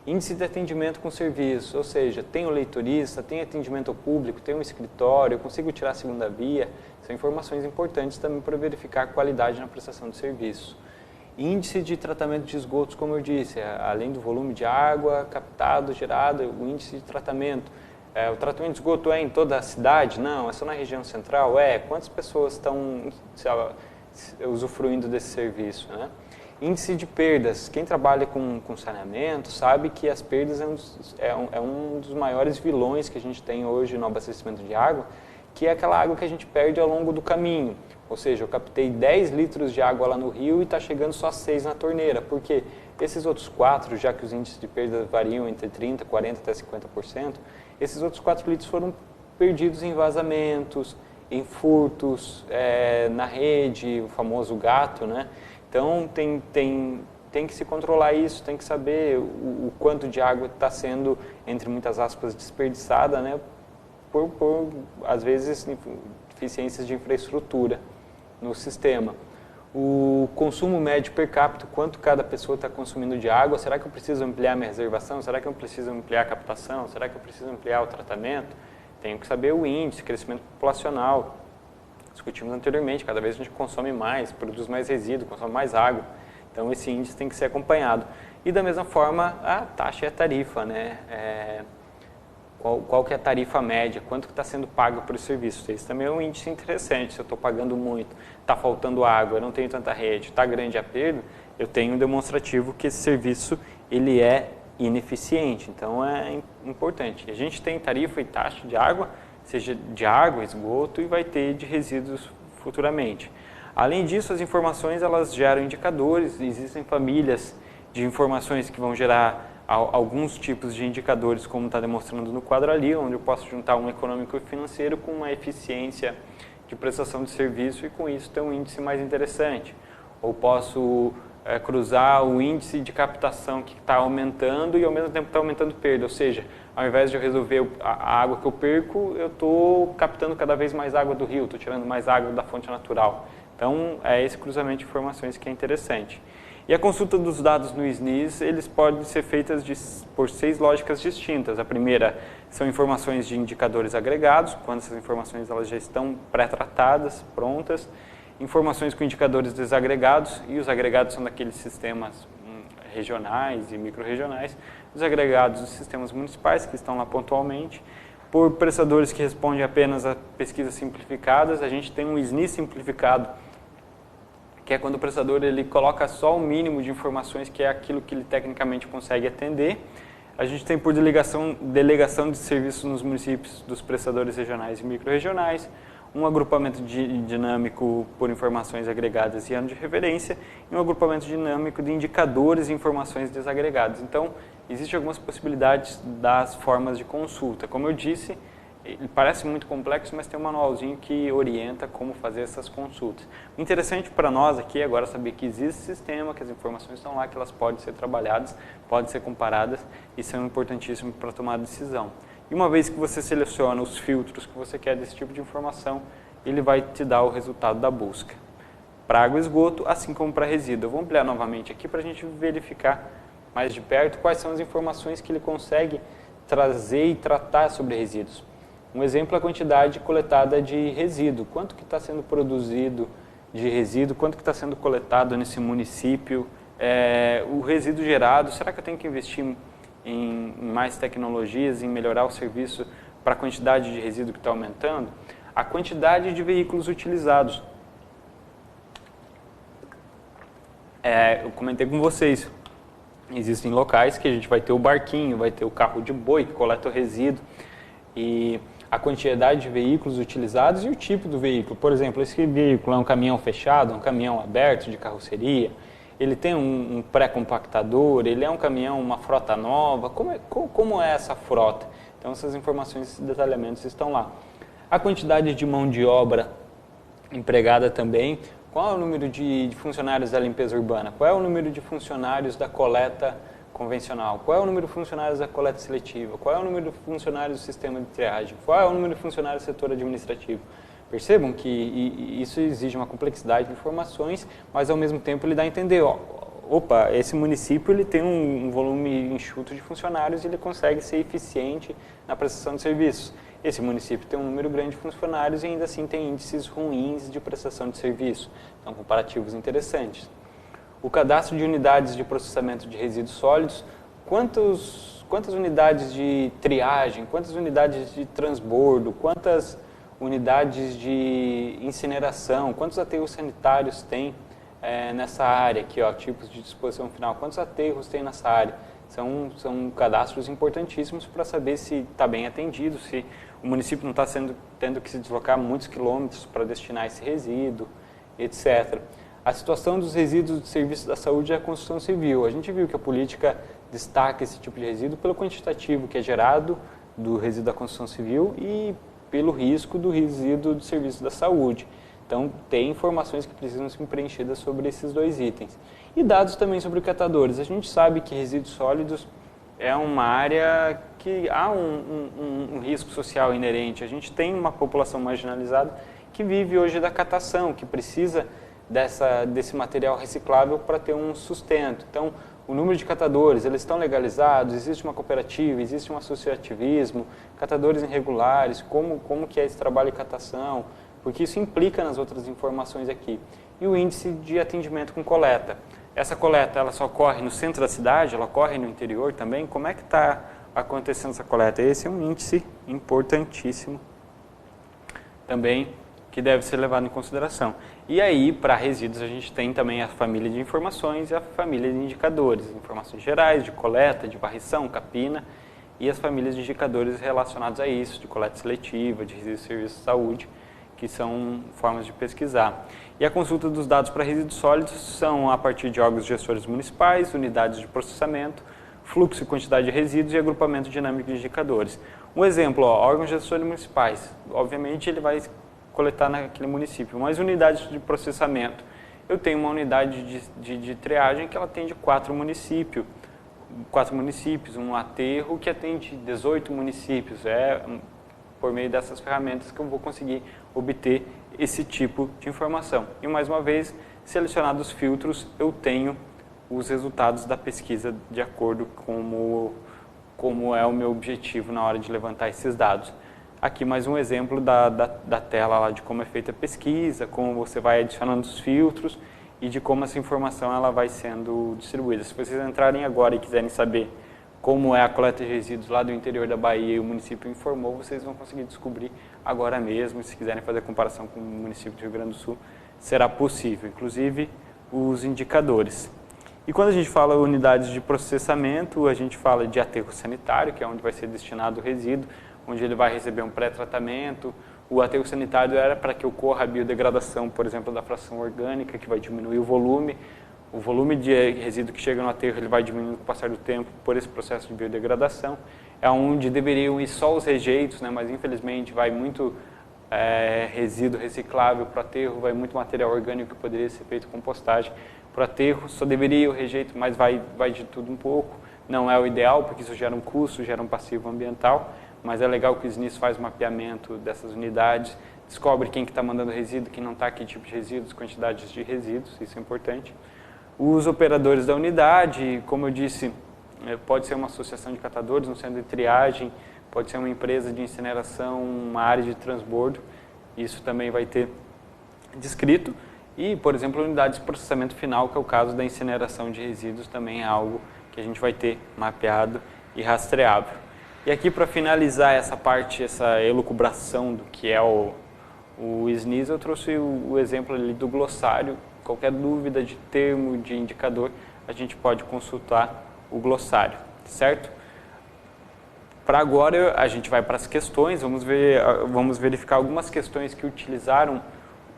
Speaker 1: Índice de atendimento com serviço, ou seja, tem o leitorista, tem atendimento ao público, tem um escritório, eu consigo tirar a segunda via, são informações importantes também para verificar a qualidade na prestação de serviço. Índice de tratamento de esgotos, como eu disse, além do volume de água captado, gerado, o índice de tratamento. O tratamento de esgoto é em toda a cidade? Não, é só na região central? Quantas pessoas estão usufruindo desse serviço, né? Índice de perdas. Quem trabalha com saneamento sabe que as perdas é um dos maiores vilões que a gente tem hoje no abastecimento de água, que é aquela água que a gente perde ao longo do caminho. Ou seja, eu captei 10 litros de água lá no rio e está chegando só 6 na torneira. Porque esses outros 4, já que os índices de perda variam entre 30%, 40% até 50%, esses outros 4 litros foram perdidos em vazamentos, em furtos, na rede, o famoso gato, né? Então, tem que se controlar isso, tem que saber o quanto de água está sendo, entre muitas aspas, desperdiçada, né, por, às vezes, deficiências de infraestrutura no sistema. O consumo médio per capita, quanto cada pessoa está consumindo de água, será que eu preciso ampliar minha reservação? Será que eu preciso ampliar a captação? Será que eu preciso ampliar o tratamento? tenho que saber o índice, crescimento populacional. Discutimos anteriormente, cada vez a gente consome mais, produz mais resíduo, consome mais água. Então, esse índice tem que ser acompanhado. E, da mesma forma, a taxa e a tarifa, né? Qual que é a tarifa média, quanto que está sendo pago por esse serviço. Esse também é um índice interessante. Se eu estou pagando muito, está faltando água, eu não tenho tanta rede, está grande a perda, eu tenho um demonstrativo que esse serviço ele é ineficiente. Então, é importante. A gente tem tarifa e taxa de água, seja de água, esgoto, e vai ter de resíduos futuramente. Além disso, as informações elas geram indicadores, existem famílias de informações que vão gerar alguns tipos de indicadores, como está demonstrando no quadro ali, onde eu posso juntar um econômico e financeiro com uma eficiência de prestação de serviço e com isso ter um índice mais interessante. Ou posso cruzar o índice de captação que está aumentando e ao mesmo tempo está aumentando perda, ou seja, ao invés de eu resolver a água que eu perco, eu estou captando cada vez mais água do rio, estou tirando mais água da fonte natural. Então, é esse cruzamento de informações que é interessante. E a consulta dos dados no SNIS, eles podem ser feitas por 6 lógicas distintas. A primeira são informações de indicadores agregados, quando essas informações elas já estão pré-tratadas, prontas. Informações com indicadores desagregados, e os agregados são daqueles sistemas regionais e micro-regionais. Os agregados dos sistemas municipais, que estão lá pontualmente. Por prestadores que respondem apenas a pesquisas simplificadas, a gente tem um SNIS simplificado, que é quando o prestador ele coloca só o mínimo de informações, que é aquilo que ele tecnicamente consegue atender. A gente tem por delegação de serviços nos municípios dos prestadores regionais e micro-regionais, um agrupamento dinâmico por informações agregadas e ano de referência, e um agrupamento dinâmico de indicadores e informações desagregadas. Então, existem algumas possibilidades das formas de consulta. Como eu disse, ele parece muito complexo, mas tem um manualzinho que orienta como fazer essas consultas. O interessante para nós aqui é agora saber que existe sistema, que as informações estão lá, que elas podem ser trabalhadas, podem ser comparadas e são importantíssimos para tomar a decisão. E uma vez que você seleciona os filtros que você quer desse tipo de informação, ele vai te dar o resultado da busca. Para água e esgoto, assim como para resíduo. Eu vou ampliar novamente aqui para a gente verificar mais de perto quais são as informações que ele consegue trazer e tratar sobre resíduos. Um exemplo é a quantidade coletada de resíduo. Quanto que está sendo produzido de resíduo, quanto que está sendo coletado nesse município, o resíduo gerado, será que eu tenho que investir em mais tecnologias, em melhorar o serviço para a quantidade de resíduo que está aumentando? A quantidade de veículos utilizados. Eu comentei com vocês, existem locais que a gente vai ter o barquinho, vai ter o carro de boi que coleta o resíduo, e a quantidade de veículos utilizados e o tipo do veículo. Por exemplo, esse veículo é um caminhão fechado, um caminhão aberto de carroceria, ele tem um pré-compactador, ele é um caminhão, uma frota nova, como é essa frota? Então essas informações, esses detalhamentos estão lá. A quantidade de mão de obra empregada também, qual é o número de funcionários da limpeza urbana, qual é o número de funcionários da coleta convencional, qual é o número de funcionários da coleta seletiva, qual é o número de funcionários do sistema de triagem, qual é o número de funcionários do setor administrativo. Percebam que isso exige uma complexidade de informações, mas ao mesmo tempo ele dá a entender, opa, esse município ele tem um volume enxuto de funcionários e ele consegue ser eficiente na prestação de serviços. Esse município tem um número grande de funcionários e ainda assim tem índices ruins de prestação de serviço. Então, comparativos interessantes. O cadastro de unidades de processamento de resíduos sólidos, quantas unidades de triagem, quantas unidades de transbordo, quantas unidades de incineração, quantos aterros sanitários tem nessa área aqui, tipos de disposição final, quantos aterros tem nessa área. São cadastros importantíssimos para saber se está bem atendido, se o município não está tendo que se deslocar muitos quilômetros para destinar esse resíduo, etc. A situação dos resíduos de serviço da saúde é a construção civil. A gente viu que a política destaca esse tipo de resíduo pelo quantitativo que é gerado do resíduo da construção civil e pelo risco do resíduo de serviço da saúde. Então, tem informações que precisam ser preenchidas sobre esses dois itens. E dados também sobre catadores. A gente sabe que resíduos sólidos é uma área que há um risco social inerente. A gente tem uma população marginalizada que vive hoje da catação, que precisa desse material reciclável para ter um sustento. Então, o número de catadores, eles estão legalizados, existe uma cooperativa, existe um associativismo, catadores irregulares, como que é esse trabalho de catação, porque isso implica nas outras informações aqui. E o índice de atendimento com coleta. Essa coleta, ela só ocorre no centro da cidade, ela ocorre no interior também? Como é que está acontecendo essa coleta? Esse é um índice importantíssimo também, que deve ser levado em consideração. E aí, para resíduos, a gente tem também a família de informações e a família de indicadores, informações gerais, de coleta, de varrição, capina, e as famílias de indicadores relacionados a isso, de coleta seletiva, de resíduos de serviço de saúde, que são formas de pesquisar. E a consulta dos dados para resíduos sólidos são a partir de órgãos gestores municipais, unidades de processamento, fluxo e quantidade de resíduos e agrupamento dinâmico de indicadores. Um exemplo, órgãos gestores municipais, obviamente ele vai coletar naquele município, mas unidades de processamento. Eu tenho uma unidade de triagem que ela atende 4 municípios, um aterro que atende 18 municípios. É por meio dessas ferramentas que eu vou conseguir obter esse tipo de informação. E mais uma vez, selecionados os filtros, eu tenho os resultados da pesquisa de acordo com como é o meu objetivo na hora de levantar esses dados. Aqui mais um exemplo da tela lá de como é feita a pesquisa, como você vai adicionando os filtros e de como essa informação ela vai sendo distribuída. Se vocês entrarem agora e quiserem saber como é a coleta de resíduos lá do interior da Bahia e o município informou, vocês vão conseguir descobrir agora mesmo. E se quiserem fazer a comparação com o município do Rio Grande do Sul, será possível, inclusive os indicadores. E quando a gente fala unidades de processamento, a gente fala de aterro sanitário, que é onde vai ser destinado o resíduo, onde ele vai receber um pré-tratamento. O aterro sanitário era para que ocorra a biodegradação, por exemplo, da fração orgânica, que vai diminuir o volume. O volume de resíduo que chega no aterro ele vai diminuindo com o passar do tempo por esse processo de biodegradação. É onde deveriam ir só os rejeitos, né? Mas infelizmente vai muito resíduo reciclável para o aterro, vai muito material orgânico que poderia ser feito compostagem para o aterro. Só deveria ir o rejeito, mas vai de tudo um pouco. Não é o ideal, porque isso gera um custo, gera um passivo ambiental, mas é legal que o SNIS faz o mapeamento dessas unidades, descobre quem que está mandando resíduo, quem não está, que tipo de resíduos, quantidades de resíduos, isso é importante. Os operadores da unidade, como eu disse, pode ser uma associação de catadores, um centro de triagem, pode ser uma empresa de incineração, uma área de transbordo, isso também vai ter descrito. E, por exemplo, unidades de processamento final, que é o caso da incineração de resíduos, também é algo que a gente vai ter mapeado e rastreável. E aqui, para finalizar essa parte, essa elucubração do que é o SNIS, eu trouxe o exemplo ali do glossário. Qualquer dúvida de termo, de indicador, a gente pode consultar o glossário, certo? Para agora, a gente vai para as questões, vamos verificar algumas questões que utilizaram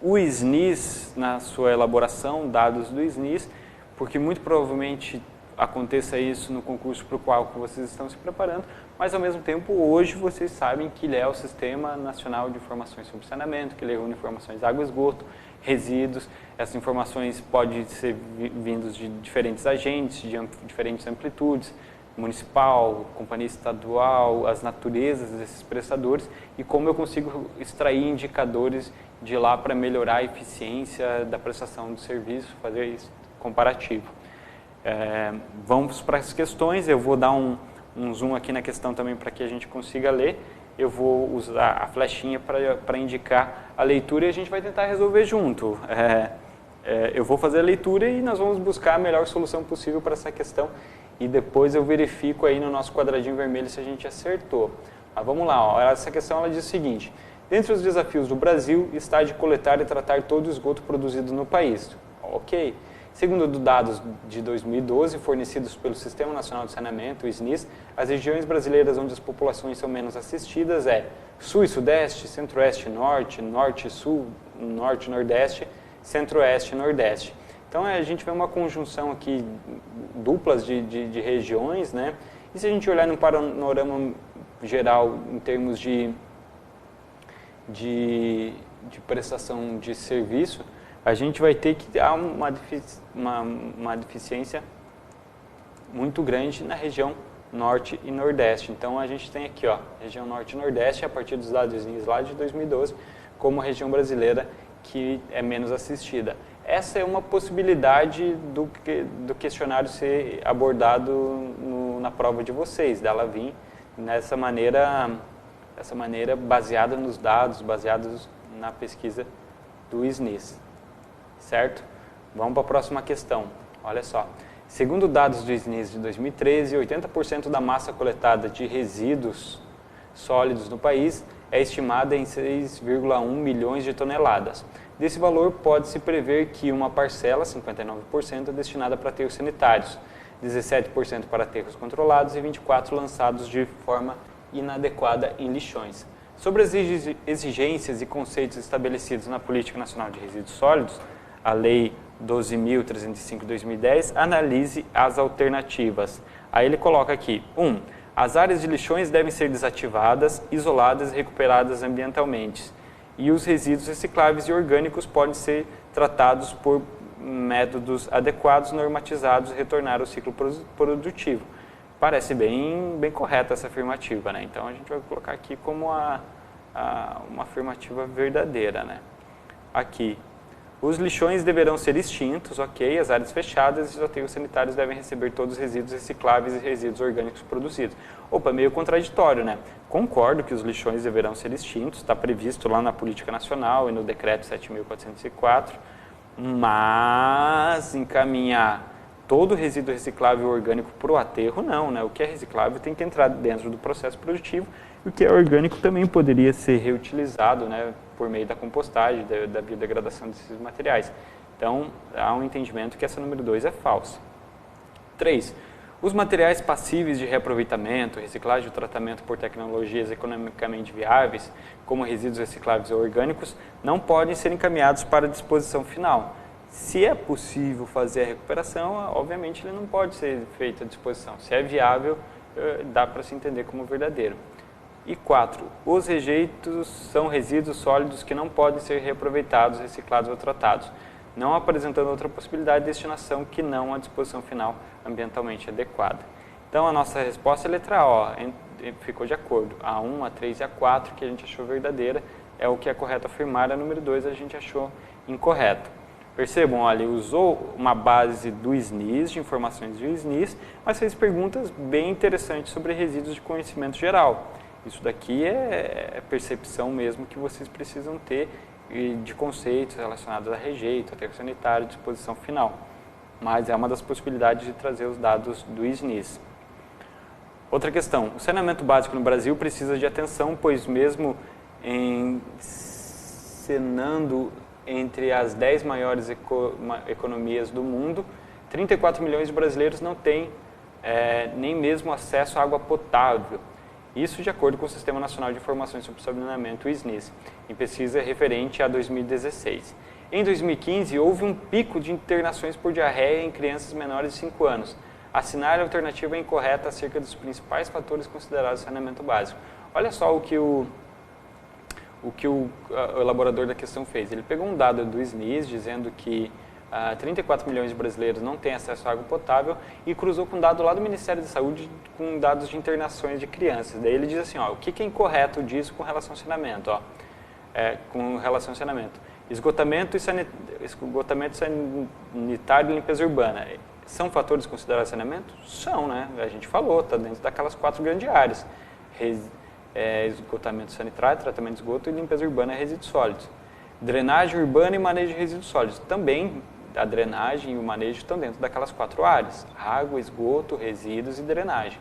Speaker 1: o SNIS na sua elaboração, dados do SNIS, porque muito provavelmente aconteça isso no concurso para o qual vocês estão se preparando, mas ao mesmo tempo hoje vocês sabem que ele é o Sistema Nacional de Informações sobre Saneamento, que ele reúne informações de água e esgoto, resíduos. Essas informações podem ser vindas de diferentes agentes, de diferentes amplitudes, municipal, companhia estadual, as naturezas desses prestadores e como eu consigo extrair indicadores de lá para melhorar a eficiência da prestação do serviço, fazer isso comparativo. Vamos para as questões, eu vou dar um zoom aqui na questão também para que a gente consiga ler. Eu vou usar a flechinha para indicar a leitura e a gente vai tentar resolver junto. Eu vou fazer a leitura e nós vamos buscar a melhor solução possível para essa questão e depois eu verifico aí no nosso quadradinho vermelho se a gente acertou. Mas vamos lá, ó. Essa questão ela diz o seguinte: dentre os desafios do Brasil está de coletar e tratar todo o esgoto produzido no país. Ok. Segundo dados de 2012, fornecidos pelo Sistema Nacional de Saneamento, o SNIS, as regiões brasileiras onde as populações são menos assistidas Sul e Sudeste, Centro-Oeste e Norte, Norte e Sul, Norte e Nordeste, Centro-Oeste e Nordeste. Então a gente vê uma conjunção aqui duplas de regiões, né? E se a gente olhar no panorama geral em termos de prestação de serviço, a gente vai ter que dar uma deficiência muito grande na região Norte e Nordeste. Então a gente tem aqui, ó, região Norte e Nordeste, a partir dos dados lá de 2012, como região brasileira que é menos assistida. essa é uma possibilidade do questionário ser abordado na prova de vocês, dela vir dessa maneira baseada nos dados, baseados na pesquisa do SNIS, certo? Vamos para a próxima questão, olha só. Segundo dados do SNIS de 2013, 80% da massa coletada de resíduos sólidos no país é estimada em 6,1 milhões de toneladas. Desse valor, pode-se prever que uma parcela, 59%, é destinada para aterros sanitários, 17% para aterros controlados e 24% lançados de forma inadequada em lixões. Sobre as exigências e conceitos estabelecidos na Política Nacional de Resíduos Sólidos, a Lei 12.305 de 2010, analise as alternativas. Aí ele coloca aqui, 1. As áreas de lixões devem ser desativadas, isoladas e recuperadas ambientalmente. E os resíduos recicláveis e orgânicos podem ser tratados por métodos adequados, normatizados e retornar ao ciclo produtivo. Parece bem correta essa afirmativa, né? Então a gente vai colocar aqui como uma afirmativa verdadeira, né? Aqui, os lixões deverão ser extintos, ok, as áreas fechadas e os aterros sanitários devem receber todos os resíduos recicláveis e resíduos orgânicos produzidos. Opa, meio contraditório, né? Concordo que os lixões deverão ser extintos, está previsto lá na Política Nacional e no Decreto 7.404, mas encaminhar todo resíduo reciclável orgânico para o aterro, não, né? O que é reciclável tem que entrar dentro do processo produtivo e o que é orgânico também poderia ser reutilizado, né, por meio da compostagem, da biodegradação desses materiais. Então, há um entendimento que essa número 2 é falsa. 3. Os materiais passíveis de reaproveitamento, reciclagem ou tratamento por tecnologias economicamente viáveis, como resíduos recicláveis ou orgânicos, não podem ser encaminhados para a disposição final. Se é possível fazer a recuperação, obviamente ele não pode ser feito à disposição. Se é viável, dá para se entender como verdadeiro. E 4. Os rejeitos são resíduos sólidos que não podem ser reaproveitados, reciclados ou tratados, não apresentando outra possibilidade de destinação que não a disposição final ambientalmente adequada. Então a nossa resposta é a letra O, ficou de acordo. A 1, a 3 e a 4, que a gente achou verdadeira, é o que é correto afirmar, a número 2 a gente achou incorreto. Percebam, olha, ele usou uma base do SNIS, de informações do SNIS, mas fez perguntas bem interessantes sobre resíduos de conhecimento geral. Isso daqui é percepção mesmo que vocês precisam ter de conceitos relacionados a rejeito, aterro sanitário, disposição final. Mas é uma das possibilidades de trazer os dados do SNIS. Outra questão, o saneamento básico no Brasil precisa de atenção, pois mesmo encenando entre as 10 maiores economias do mundo, 34 milhões de brasileiros não têm nem mesmo acesso à água potável. Isso de acordo com o Sistema Nacional de Informações sobre Saneamento, o SNIS, em pesquisa referente a 2016. Em 2015, houve um pico de internações por diarreia em crianças menores de 5 anos. Assinar a alternativa é incorreta acerca dos principais fatores considerados saneamento básico. Olha só o que o elaborador da questão fez. Ele pegou um dado do SNIS dizendo que 34 milhões de brasileiros não têm acesso à água potável e cruzou com um dado lá do Ministério da Saúde com dados de internações de crianças. Daí ele diz assim, ó, o que é incorreto disso com relação ao saneamento? Ó, com relação ao saneamento. Esgotamento sanitário e limpeza urbana. São fatores considerados saneamento? São, né? A gente falou, está dentro daquelas 4 grandes áreas. Esgotamento sanitário, tratamento de esgoto e limpeza urbana e resíduos sólidos. Drenagem urbana e manejo de resíduos sólidos. Também a drenagem e o manejo estão dentro daquelas 4 áreas. Água, esgoto, resíduos e drenagem.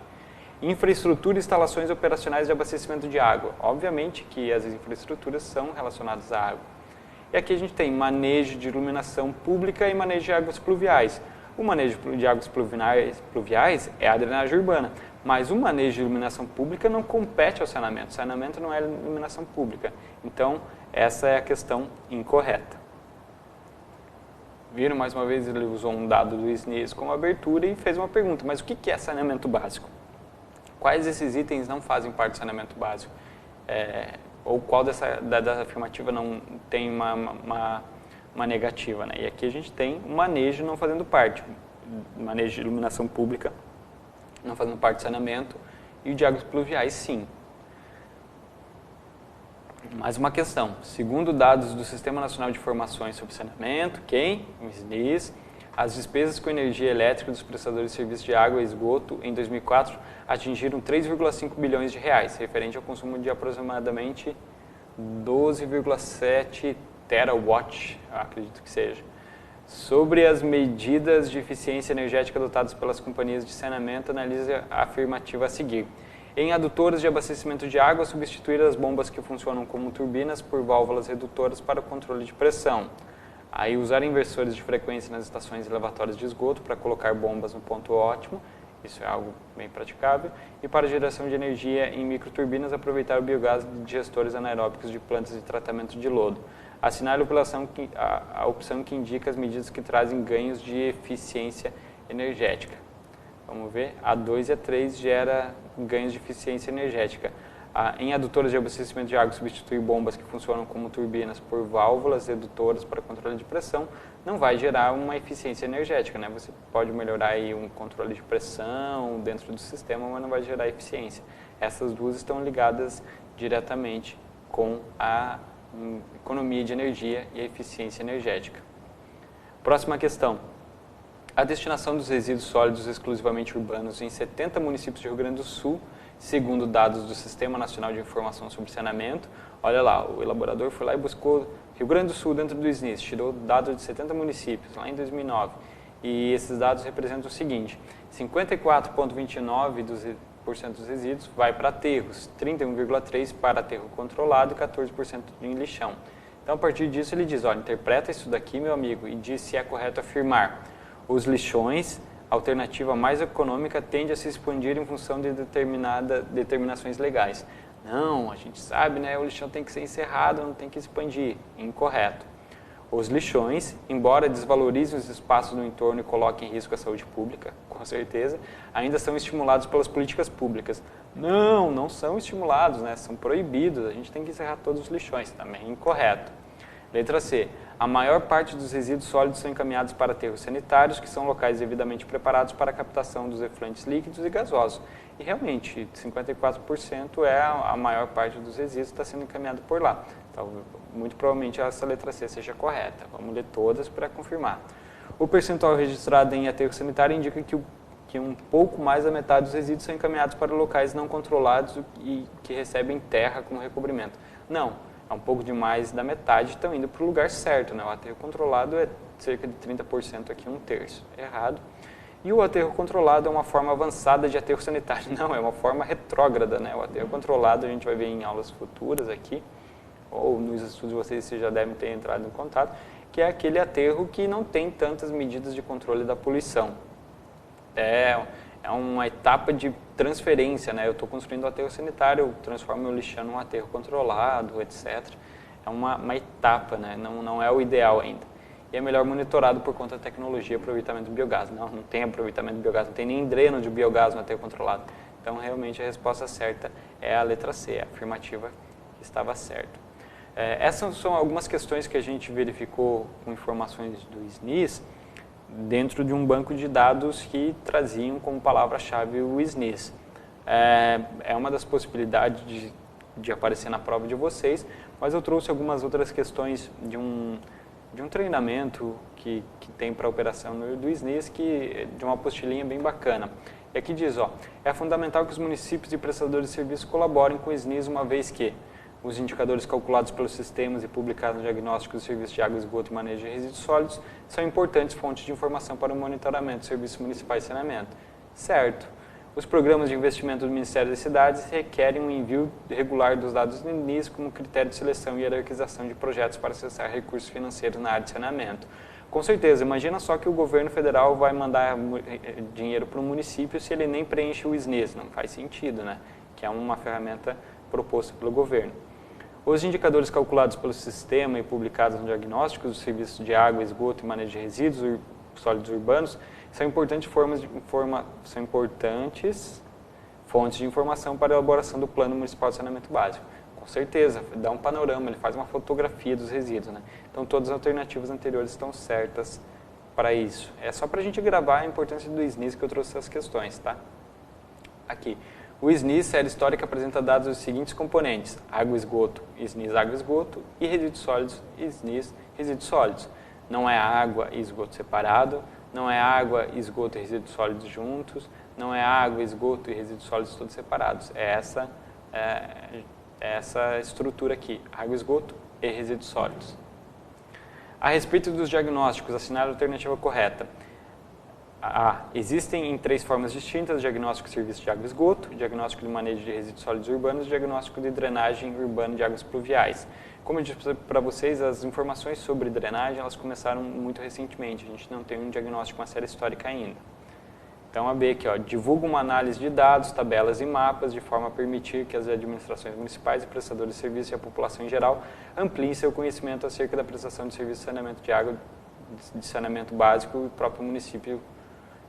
Speaker 1: Infraestrutura e instalações operacionais de abastecimento de água. Obviamente que as infraestruturas são relacionadas à água. E aqui a gente tem manejo de iluminação pública e manejo de águas pluviais. O manejo de águas pluviais é a drenagem urbana, mas o manejo de iluminação pública não compete ao saneamento. O saneamento não é iluminação pública. Então, essa é a questão incorreta. Viram, mais uma vez, ele usou um dado do SNIS como abertura e fez uma pergunta, mas o que é saneamento básico? Quais desses itens não fazem parte do saneamento básico? Ou qual da afirmativa não tem uma negativa, né? E aqui a gente tem o manejo não fazendo parte, manejo de iluminação pública não fazendo parte do saneamento e o de águas pluviais sim. Mais uma questão. Segundo dados do Sistema Nacional de Informações sobre Saneamento, quem? O SNIS, as despesas com energia elétrica dos prestadores de serviços de água e esgoto em 2004 atingiram 3,5 bilhões de reais, referente ao consumo de aproximadamente 12,7 terawatt, acredito que seja. Sobre as medidas de eficiência energética adotadas pelas companhias de saneamento, analise a afirmativa a seguir. Em adutoras de abastecimento de água, substituir as bombas que funcionam como turbinas por válvulas redutoras para o controle de pressão. Aí usar inversores de frequência nas estações elevatórias de esgoto para colocar bombas no ponto ótimo, isso é algo bem praticável. E para geração de energia em microturbinas, aproveitar o biogás de gestores anaeróbicos de plantas de tratamento de lodo. Assinar a opção que indica as medidas que trazem ganhos de eficiência energética. Vamos ver, a 2 e a 3 gera ganhos de eficiência energética. Em adutoras de abastecimento de água, substituir bombas que funcionam como turbinas por válvulas redutoras para controle de pressão não vai gerar uma eficiência energética, né? Você pode melhorar aí um controle de pressão dentro do sistema, mas não vai gerar eficiência. Essas duas estão ligadas diretamente com a economia de energia e a eficiência energética. Próxima questão. A destinação dos resíduos sólidos exclusivamente urbanos em 70 municípios do Rio Grande do Sul, segundo dados do Sistema Nacional de Informação sobre Saneamento. Olha lá, o elaborador foi lá e buscou Rio Grande do Sul dentro do SNIS, tirou dados de 70 municípios, lá em 2009. E esses dados representam o seguinte: 54,29% dos resíduos vai para aterros, 31,3% para aterro controlado e 14% em lixão. Então, a partir disso, ele diz, olha, interpreta isso daqui, meu amigo, e diz se é correto afirmar. Os lixões, a alternativa mais econômica, tende a se expandir em função de determinações legais. Não, a gente sabe, né, o lixão tem que ser encerrado, não tem que expandir. Incorreto. Os lixões, embora desvalorizem os espaços no entorno e coloquem em risco a saúde pública, com certeza, ainda são estimulados pelas políticas públicas. Não, não são estimulados, né, são proibidos, a gente tem que encerrar todos os lixões, também incorreto. Letra C. A maior parte dos resíduos sólidos são encaminhados para aterros sanitários, que são locais devidamente preparados para a captação dos efluentes líquidos e gasosos. E realmente, 54% é a maior parte dos resíduos que está sendo encaminhado por lá. Então, muito provavelmente essa letra C seja correta. Vamos ler todas para confirmar. O percentual registrado em aterro sanitário indica que um pouco mais da metade dos resíduos são encaminhados para locais não controlados e que recebem terra como recobrimento. Não. É um pouco de mais da metade estão indo para o lugar certo, né? O aterro controlado é cerca de 30%, aqui 1/3. Errado. E o aterro controlado é uma forma avançada de aterro sanitário. Não, é uma forma retrógrada, né? O aterro controlado a gente vai ver em aulas futuras aqui, ou nos estudos vocês já devem ter entrado em contato, que é aquele aterro que não tem tantas medidas de controle da poluição. É uma etapa de transferência, né? Eu estou construindo um aterro sanitário, eu transformo meu lixão num aterro controlado, etc. É uma etapa, né? Não é o ideal ainda. E é melhor monitorado por conta da tecnologia aproveitamento do biogás. Não tem aproveitamento do biogás, não tem nem dreno de biogás no aterro controlado. Então, realmente, a resposta certa é a letra C, a afirmativa estava certa. Essas são algumas questões que a gente verificou com informações do SNIS, dentro de um banco de dados que traziam como palavra-chave o SNIS. É uma das possibilidades de aparecer na prova de vocês, mas eu trouxe algumas outras questões de um treinamento que tem para a operação do SNIS, de uma apostilinha bem bacana. E aqui diz, é fundamental que os municípios e prestadores de serviços colaborem com o SNIS, uma vez que os indicadores calculados pelos sistemas e publicados no diagnóstico dos serviços de água, esgoto e manejo de resíduos sólidos são importantes fontes de informação para o monitoramento dos serviços municipais de saneamento. Certo. Os programas de investimento do Ministério das Cidades requerem um envio regular dos dados do SNIS como critério de seleção e hierarquização de projetos para acessar recursos financeiros na área de saneamento. Com certeza, imagina só que o governo federal vai mandar dinheiro para o município se ele nem preenche o SNIS. Não faz sentido, né? Que é uma ferramenta proposta pelo governo. Os indicadores calculados pelo sistema e publicados no diagnóstico dos serviços de água, esgoto e manejo de resíduos sólidos urbanos são importantes fontes de informação para a elaboração do Plano Municipal de Saneamento Básico. Com certeza, dá um panorama, ele faz uma fotografia dos resíduos, né? Então, todas as alternativas anteriores estão certas para isso. É só para a gente gravar a importância do SNIS que eu trouxe essas questões, tá? Aqui. O SNIS, série histórica, apresenta dados dos seguintes componentes: água e esgoto, SNIS água e esgoto, e resíduos sólidos, SNIS resíduos sólidos. Não é água e esgoto separado, não é água, esgoto e resíduos sólidos juntos, não é água, esgoto e resíduos sólidos todos separados. É essa estrutura aqui, água, esgoto e resíduos sólidos. A respeito dos diagnósticos, assinale a alternativa correta. Existem em 3 formas distintas: diagnóstico de serviço de água e esgoto, diagnóstico de manejo de resíduos sólidos urbanos e diagnóstico de drenagem urbana de águas pluviais. Como eu disse para vocês, as informações sobre drenagem elas começaram muito recentemente, a gente não tem um diagnóstico, uma série histórica ainda. Então a B aqui, ó, divulga uma análise de dados, tabelas e mapas de forma a permitir que as administrações municipais e prestadores de serviços e a população em geral ampliem seu conhecimento acerca da prestação de serviços de saneamento de água, de saneamento básico do próprio município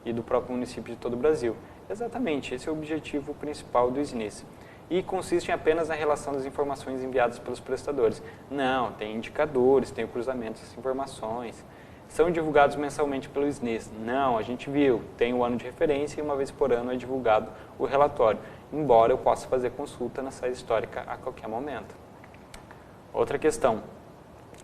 Speaker 1: de todo o Brasil. Exatamente, esse é o objetivo principal do SNIS. E consiste apenas na relação das informações enviadas pelos prestadores. Não, tem indicadores, tem o cruzamento das informações. São divulgados mensalmente pelo SNIS. Não, a gente viu, tem o ano de referência e uma vez por ano é divulgado o relatório, embora eu possa fazer consulta na série histórica a qualquer momento. Outra questão.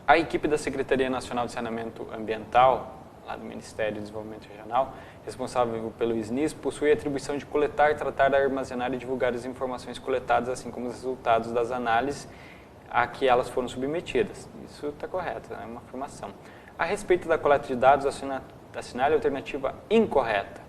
Speaker 1: A equipe da Secretaria Nacional de Saneamento Ambiental, lá do Ministério do Desenvolvimento Regional, responsável pelo SNIS, possui a atribuição de coletar, tratar, armazenar e divulgar as informações coletadas, assim como os resultados das análises a que elas foram submetidas. Isso está correto, é uma afirmação. A respeito da coleta de dados, assinale a alternativa incorreta.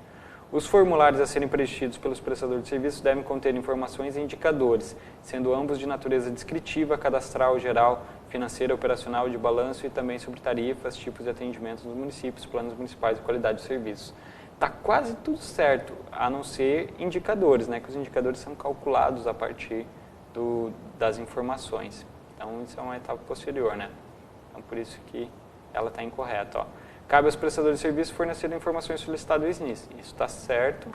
Speaker 1: Os formulários a serem preenchidos pelos prestadores de serviços devem conter informações e indicadores, sendo ambos de natureza descritiva, cadastral, geral, financeira, operacional, de balanço e também sobre tarifas, tipos de atendimentos dos municípios, planos municipais e qualidade de serviços. Está quase tudo certo, a não ser indicadores, né, que os indicadores são calculados a partir das informações. Então, isso é uma etapa posterior, né? Então, por isso que ela está incorreta. Ó. Cabe aos prestadores de serviço fornecer informações solicitadas ao SNIS. Isso está certo.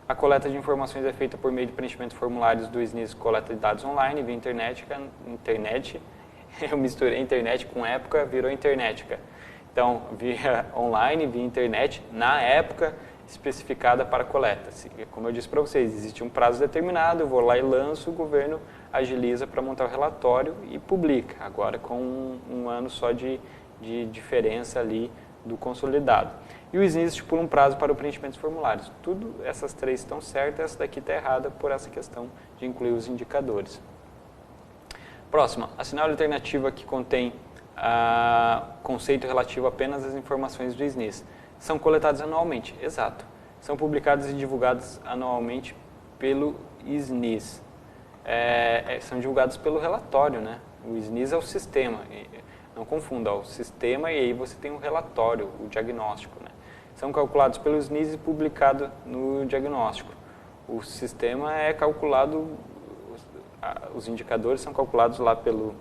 Speaker 1: A coleta de informações é feita por meio de preenchimento de formulários do SNIS, coleta de dados online, via internet. Eu misturei internet com época, virou internetica. Então, via online, via internet, na época especificada para coleta. Como eu disse para vocês, existe um prazo determinado, eu vou lá e lanço, o governo agiliza para montar o relatório e publica. Agora com um ano só de diferença ali do consolidado. E o SNIS estipula um prazo para o preenchimento dos formulários. Tudo, essas 3 estão certas, essa daqui está errada por essa questão de incluir os indicadores. Próxima, assinale a alternativa que contém conceito relativo apenas às informações do SNIS. São coletadas anualmente, exato. São publicadas e divulgadas anualmente pelo SNIS. São divulgados pelo relatório, né? O SNIS é o sistema, não confunda, o sistema e aí você tem um relatório, o diagnóstico, né? São calculados pelo SNIS e publicado no diagnóstico. O sistema é calculado, os indicadores são calculados lá pelo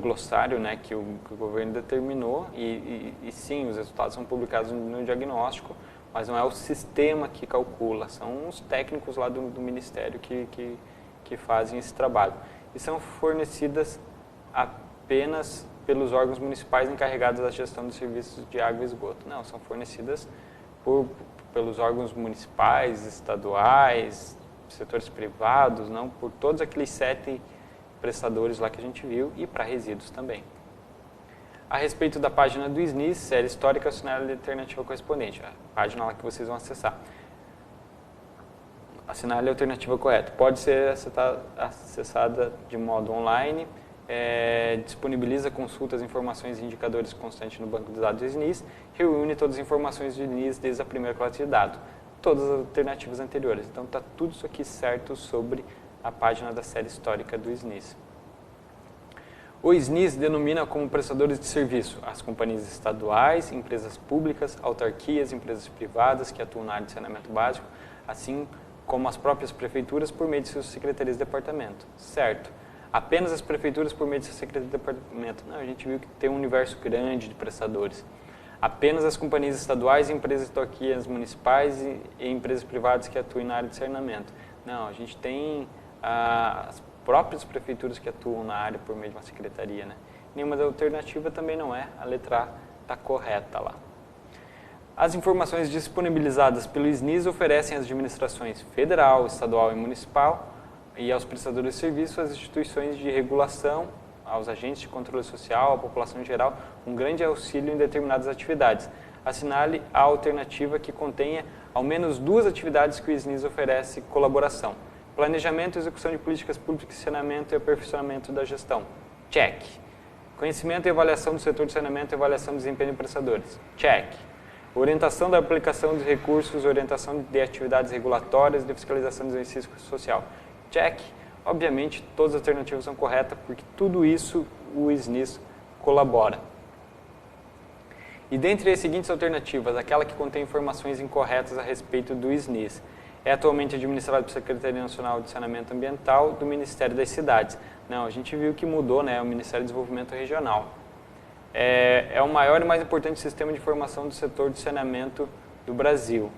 Speaker 1: glossário, né, que o governo determinou e sim, os resultados são publicados no diagnóstico, mas não é o sistema que calcula, são os técnicos lá do Ministério que fazem esse trabalho. E são fornecidas apenas pelos órgãos municipais encarregados da gestão dos serviços de água e esgoto. Não, são fornecidas pelos órgãos municipais, estaduais, setores privados, não, por todos aqueles 7 prestadores lá que a gente viu e para resíduos também. A respeito da página do SNIS, série histórica, assinale a alternativa correspondente, a página lá que vocês vão acessar. Assinale a alternativa correta. Pode ser acessada de modo online, disponibiliza consultas, informações e indicadores constantes no banco de dados do SNIS, reúne todas as informações do SNIS desde a primeira coleta de dados, todas as alternativas anteriores. Então está tudo isso aqui certo sobre a página da série histórica do SNIS. O SNIS denomina como prestadores de serviço as companhias estaduais, empresas públicas, autarquias, empresas privadas que atuam na área de saneamento básico, assim como as próprias prefeituras por meio de suas secretarias de departamento. Certo. Apenas as prefeituras por meio de suas secretarias de departamento. Não, a gente viu que tem um universo grande de prestadores. Apenas as companhias estaduais, empresas de autarquias municipais e empresas privadas que atuam na área de saneamento. Não, a gente tem as próprias prefeituras que atuam na área por meio de uma secretaria, né? Nenhuma da alternativa também não é, a letra A está correta lá. As informações disponibilizadas pelo SNIS oferecem às administrações federal, estadual e municipal e aos prestadores de serviço, às instituições de regulação, aos agentes de controle social, à população em geral, um grande auxílio em determinadas atividades. Assinale a alternativa que contenha ao menos 2 atividades que o SNIS oferece colaboração. Planejamento e execução de políticas públicas, saneamento e aperfeiçoamento da gestão. Check. Conhecimento e avaliação do setor de saneamento e avaliação do desempenho de prestadores. Check. Orientação da aplicação dos recursos, orientação de atividades regulatórias, de fiscalização do exercício social. Check. Obviamente, todas as alternativas são corretas, porque tudo isso o SNIS colabora. E dentre as seguintes alternativas, aquela que contém informações incorretas a respeito do SNIS, é atualmente administrado pela Secretaria Nacional de Saneamento Ambiental do Ministério das Cidades. Não, a gente viu que mudou, né? O Ministério do Desenvolvimento Regional. É o maior e mais importante sistema de informação do setor de saneamento do Brasil.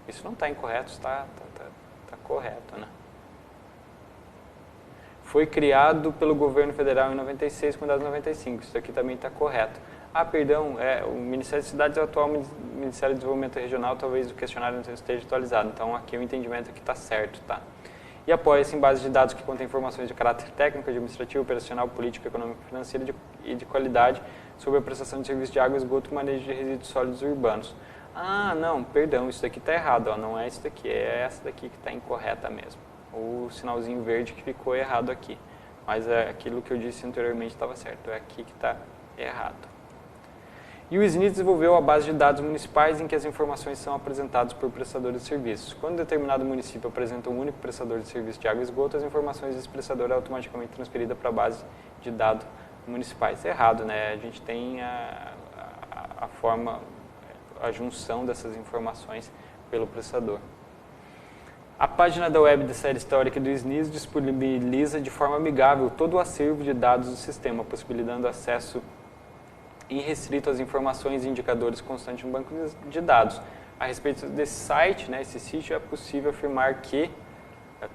Speaker 1: Isso não está incorreto, está correto, né? Foi criado pelo governo federal em 96, com dados 95. Isso aqui também está correto. Ah, perdão, o Ministério das Cidades é o atual Ministério do Desenvolvimento Regional, talvez o questionário não esteja atualizado. Então, aqui o entendimento aqui está certo, tá? E apoia-se em base de dados que contém informações de caráter técnico, administrativo, operacional, político, econômico, financeiro e de qualidade sobre a prestação de serviços de água, esgoto e manejo de resíduos sólidos urbanos. Ah, não, perdão, isso daqui está errado, ó, não é isso daqui, é essa daqui que está incorreta mesmo. O sinalzinho verde que ficou errado aqui. Mas aquilo que eu disse anteriormente estava certo, é aqui que está errado. E o SNIS desenvolveu a base de dados municipais em que as informações são apresentadas por prestadores de serviços. Quando determinado município apresenta um único prestador de serviço de água e esgoto, as informações desse prestador é automaticamente transferida para a base de dados municipais. É errado, né? A gente tem a junção dessas informações pelo prestador. A página da web da série histórica do SNIS disponibiliza de forma amigável todo o acervo de dados do sistema, possibilitando acesso irrestrito às informações e indicadores constantes no banco de dados. A respeito desse site, né, esse sítio, é possível afirmar que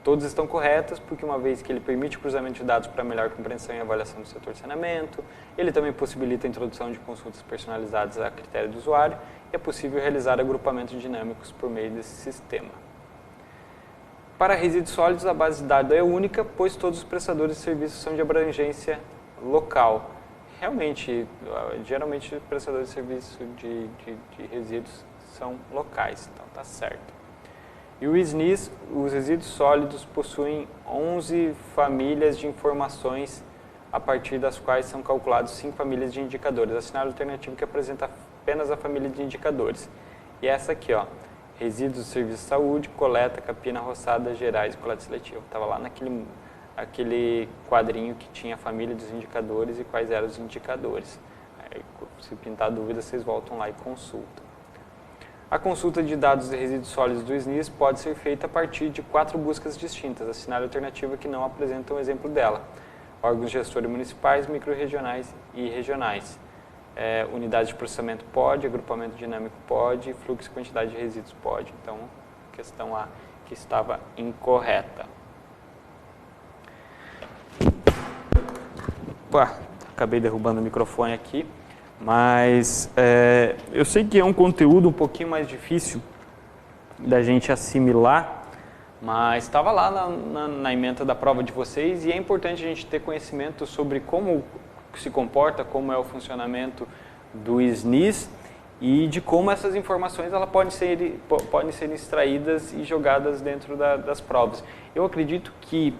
Speaker 1: todos estão corretos, porque uma vez que ele permite o cruzamento de dados para melhor compreensão e avaliação do setor de saneamento, ele também possibilita a introdução de consultas personalizadas a critério do usuário e é possível realizar agrupamentos dinâmicos por meio desse sistema. Para resíduos sólidos, a base de dados é única, pois todos os prestadores de serviços são de abrangência local. Realmente, geralmente, os prestadores de serviço de resíduos são locais, então está certo. E o SNIS, os resíduos sólidos, possuem 11 famílias de informações, a partir das quais são calculados 5 famílias de indicadores. Assinale a alternativa que apresenta apenas a família de indicadores. E essa aqui, ó, resíduos de serviço de saúde, coleta, capina, roçada, gerais e coleta seletiva. Estava lá aquele quadrinho que tinha a família dos indicadores e quais eram os indicadores. Aí, se pintar dúvida, vocês voltam lá e consultam. A consulta de dados de resíduos sólidos do SNIS pode ser feita a partir de 4 buscas distintas. Assinale a alternativa que não apresenta um exemplo dela. Órgãos gestores municipais, microrregionais e regionais. Unidade de processamento pode, agrupamento dinâmico pode, fluxo e quantidade de resíduos pode. Então, a questão A que estava incorreta. Acabei derrubando o microfone aqui, mas eu sei que é um conteúdo um pouquinho mais difícil da gente assimilar, mas estava lá na ementa da prova de vocês e é importante a gente ter conhecimento sobre como se comporta, como é o funcionamento do SNIS e de como essas informações podem ser extraídas e jogadas dentro das provas. Eu acredito que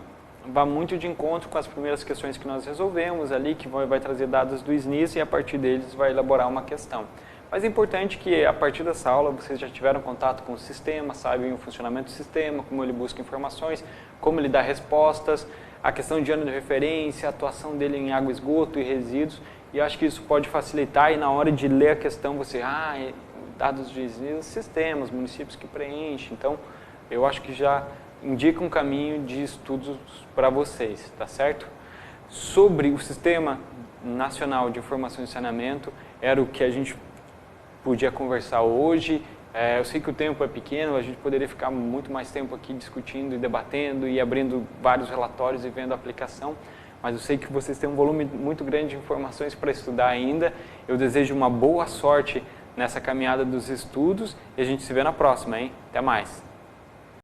Speaker 1: vai muito de encontro com as primeiras questões que nós resolvemos ali, que vai trazer dados do SNIS e a partir deles vai elaborar uma questão. Mas é importante que a partir dessa aula vocês já tiveram contato com o sistema, sabem o funcionamento do sistema, como ele busca informações, como ele dá respostas, a questão de ano de referência, a atuação dele em água, esgoto e resíduos, e acho que isso pode facilitar e na hora de ler a questão você, dados de SNIS, sistemas, municípios que preenchem, então eu acho que já indica um caminho de estudos para vocês, tá certo? Sobre o Sistema Nacional de Informação e Saneamento, era o que a gente podia conversar hoje. Eu sei que o tempo é pequeno, a gente poderia ficar muito mais tempo aqui discutindo e debatendo e abrindo vários relatórios e vendo a aplicação, mas eu sei que vocês têm um volume muito grande de informações para estudar ainda. Eu desejo uma boa sorte nessa caminhada dos estudos e a gente se vê na próxima, hein? Até mais!